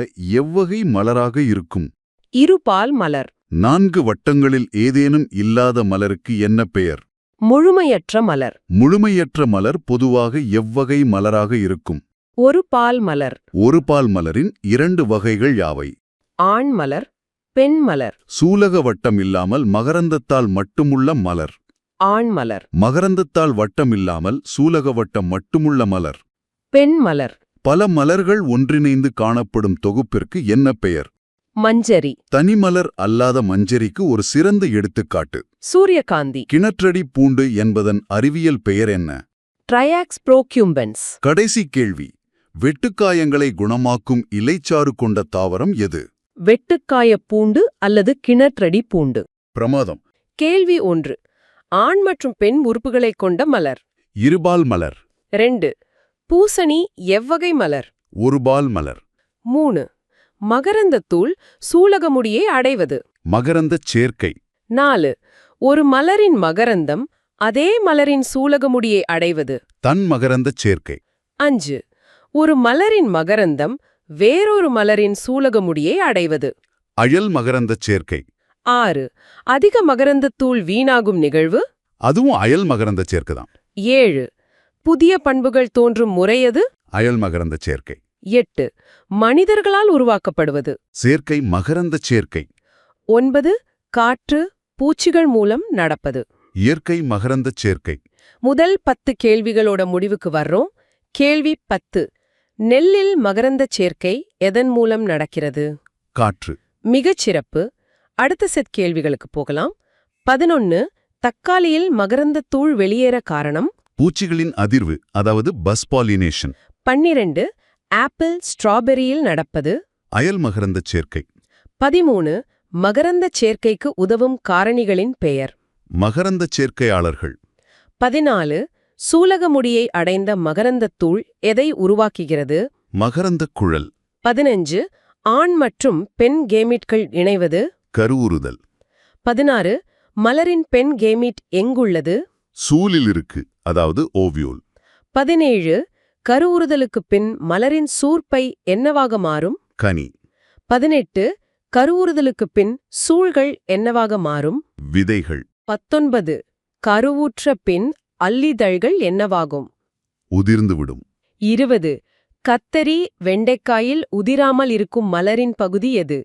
எவ்வகை மலராக இருக்கும்? இருபால் மலர். 4 வட்டங்களில் ஏதேனும் இல்லாத மலருக்கு என்ன பெயர்? முழுமையற்ற மலர். முழுமையற்ற மலர் பொதுவாக எவ்வகை மலராக இருக்கும்? ஒரு பால் மலர். ஒரு பால் மலரின் 2 வகைகள் யாவை? ஆண் மலர், பெண் மலர். சூலக வட்டம் இல்லாமல் மகரந்தத்தால் மட்டுமுள்ள மலர். ஆண் மலர். மகரந்தத்தால் வட்டம் இல்லாமல் சூலக வட்டம் மட்டுமுள்ள மலர். பெண் மலர். பல மலர்கள் ஒன்றிணைந்து காணப்படும் தொகுப்பிற்கு என்ன பெயர்? மஞ்சரி. தனிமலர் அல்லாத மஞ்சரிக்கு ஒரு சிறந்த எடுத்துக்காட்டு. சூரியகாந்தி. கிணற்றடி பூண்டு என்பதன் அறிவியல் பெயர் என்ன? ட்ரையாக்ஸ் ப்ரோக்யூம்பன்ஸ். கடைசி கேள்வி. வெட்டுக்காயங்களை குணமாக்கும் இலைச்சாறு கொண்ட தாவரம் எது? வெட்டுக்காய பூண்டு அல்லது கிணற்றடி பூண்டு. பிரமாதம். கேள்வி 1. ஆண் மற்றும் பெண் உறுப்புகளைக் கொண்ட மலர். இருபால் மலர். 2. பூசணி எவ்வகை மலர்? ஒருபால் மலர். 3. மகரந்தத்தூள் சூலகமுடியை அடைவது. மகரந்தச் சேர்க்கை. 4. ஒரு மலரின் மகரந்தம் அதே மலரின் சூலகமுடியை அடைவது. தன் மகரந்தச் சேர்க்கை. 5. ஒரு மலரின் மகரந்தம் வேறொரு மலரின் சூலகமுடியை அடைவது. அயல் மகரந்தச் சேர்க்கை. 6. அதிக மகரந்தத்தூள் வீணாகும் நிகழ்வு. அதுவும் அயல் மகரந்தச் சேர்க்கைதான். 7. புதிய பண்புகள் தோன்றும் முறையது. அயல் மகரந்தச் சேர்க்கை. 8. மனிதர்களால் உருவாக்கப்படுவது. சேர்க்கை மகரந்தச் சேர்க்கை. 9. காற்று, பூச்சிகள் மூலம் நடப்பது. இயற்கை மகரந்தச் சேர்க்கை. முதல் 10 கேள்விகளோட முடிவுக்கு வர்றோம். கேள்வி 10. நெல்லில் மகரந்தச் சேர்க்கை எதன் மூலம் நடக்கிறது? காற்று. மிகச்சிறப்பு. அடுத்த செட் கேள்விகளுக்கு போகலாம். 11. தக்காளியில் மகரந்தத்தூள் வெளியேற காரணம்? பூச்சிகளின் அதிர்வு, அதாவது பஸ் பாலினேஷன். 12. ஆப்பிள், ஸ்ட்ராபெரியில் நடப்பது? அயல் மகரந்தச் சேர்க்கை. 13. மகரந்தச் சேர்க்கைக்கு உதவும் காரணிகளின் பெயர்? மகரந்தச் சேர்க்கையாளர்கள். 14. சூலகமுடியை அடைந்த மகரந்தத்தூள் எதை உருவாக்குகிறது? மகரந்தக் குழல். 15. ஆண் மற்றும் பெண் கேமிட்கள் இணைவது? கருவுறுதல். 16. மலரின் பெண் கேமிட் எங்குள்ளது? சூலில் இருக்கு, அதாவது ஓவியோல். 17. கருவுறுதலுக்குப் பின் மலரின் சூர்பை என்னவாக மாறும்? கனி. 18. கருவுறுதலுக்குப் பின் சூழ்கள் என்னவாக மாறும்? விதைகள். 19. கருவுற்ற பின் அல்லிதழ்கள் என்னவாகும்? உதிர்ந்துவிடும். 20. கத்தரி, வெண்டைக்காயில் உதிராமல் இருக்கும் மலரின் பகுதி எது?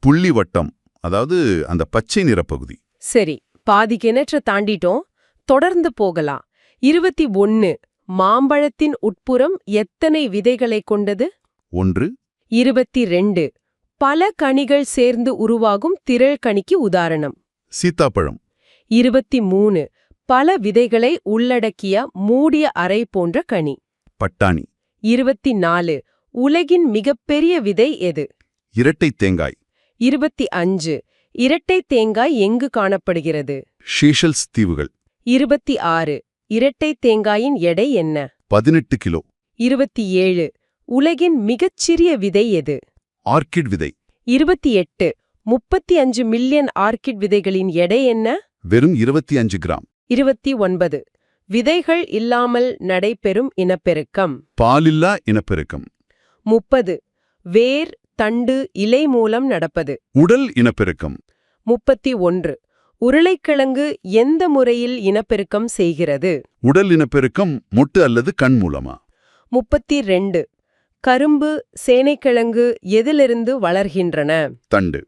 புள்ளி வட்டம், அதாவது அந்த பச்சை நிறப்பகுதி. சரி, பாதி கிணற்ற தாண்டிட்டோம். தொடர்ந்து போகலாம். 21. மாம்பழத்தின் உட்புறம் எத்தனை விதைகளைக் கொண்டது? 1. 22. பல கனிகள் சேர்ந்து உருவாகும் திரள் கனிக்கு உதாரணம்? சீத்தாப்பழம். 23. பல விதைகளை உள்ளடக்கிய மூடிய அறை போன்ற கனி? பட்டாணி. 24. உலகின் மிகப்பெரிய விதை எது? இரட்டை தேங்காய். 25. இரட்டை தேங்காய் எங்கு காணப்படுகிறது? ஷீஷல்ஸ் தீவுகள். 26. இரட்டை தேங்காயின் எடை என்ன? 18 கிலோ. 27. உலகின் மிகச்சிறிய விதை எது? ஆர்க்கிட் விதை. 28. 35 மில்லியன் ஆர்க்கிட் விதைகளின் எடை என்ன? வெறும் 25 கிராம். 29 விதைகள் இல்லாமல் நடைபெறும் இனப்பெருக்கம். பாலில்லா இனப்பெருக்கம். 30 வேர், தண்டு, இலை மூலம் நடப்பது. உடல் இனப்பெருக்கம். 31 உருளைக்கிழங்கு எந்த முறையில் இனப்பெருக்கம் செய்கிறது? உடல் இனப்பெருக்கம் மொட்டு அல்லது கண் மூலமா. 32 கரும்பு, சேனைக்கிழங்கு எதிலிருந்து வளர்கின்றன? தண்டு.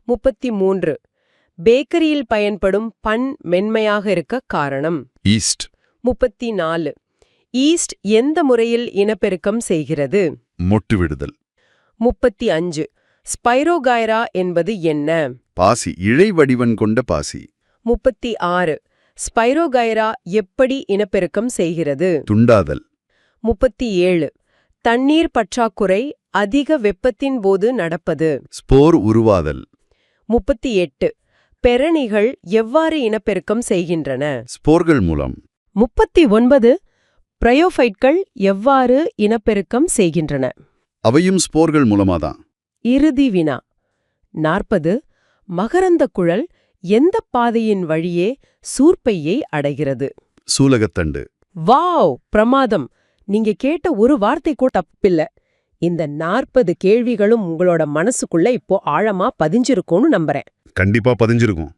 33 பேக்கரியில் பயன்படும் பன் மென்மையாக இருக்க காரணம்? ஈஸ்ட். 34 ஈஸ்ட் எந்த முறையில் இனப்பெருக்கம் செய்கிறது? மொட்டு விடுதல். 35 ஸ்பைரோகைரா என்பது என்ன? பாசி, இழை வடிவன் கொண்ட பாசி. 36 ஸ்பைரோகைரா எப்படி இனப்பெருக்கம் செய்கிறது? துண்டாதல். 37 தண்ணீர் பற்றாக்குறை அதிக வெப்பத்தின் போது நடப்பது. ஸ்போர் உருவாதல். 38 பெரணிகள் எவ்வாறு இனப்பெருக்கம் செய்கின்றன? ஸ்போர்கள் மூலம். 39 பிரயோஃபைட்கள் எவ்வாறு இனப்பெருக்கம் செய்கின்றன? அவையும் ஸ்போர்கள் மூலமாதான். இறுதி வினா 40 மகரந்தக் குழல் எந்த பாதையின் வழியே சூர்ப்பையை அடைகிறது? சூலகத்தண்டு. வாவ், பிரமாதம்! நீங்க கேட்ட ஒரு வார்த்தை கூட தப்பில்ல. இந்த 40 கேள்விகளும் உங்களோட மனசுக்குள்ள இப்போ ஆழமா பதிஞ்சிருக்கும்னு நம்புறேன். கண்டிப்பா பதிஞ்சிருக்கும்.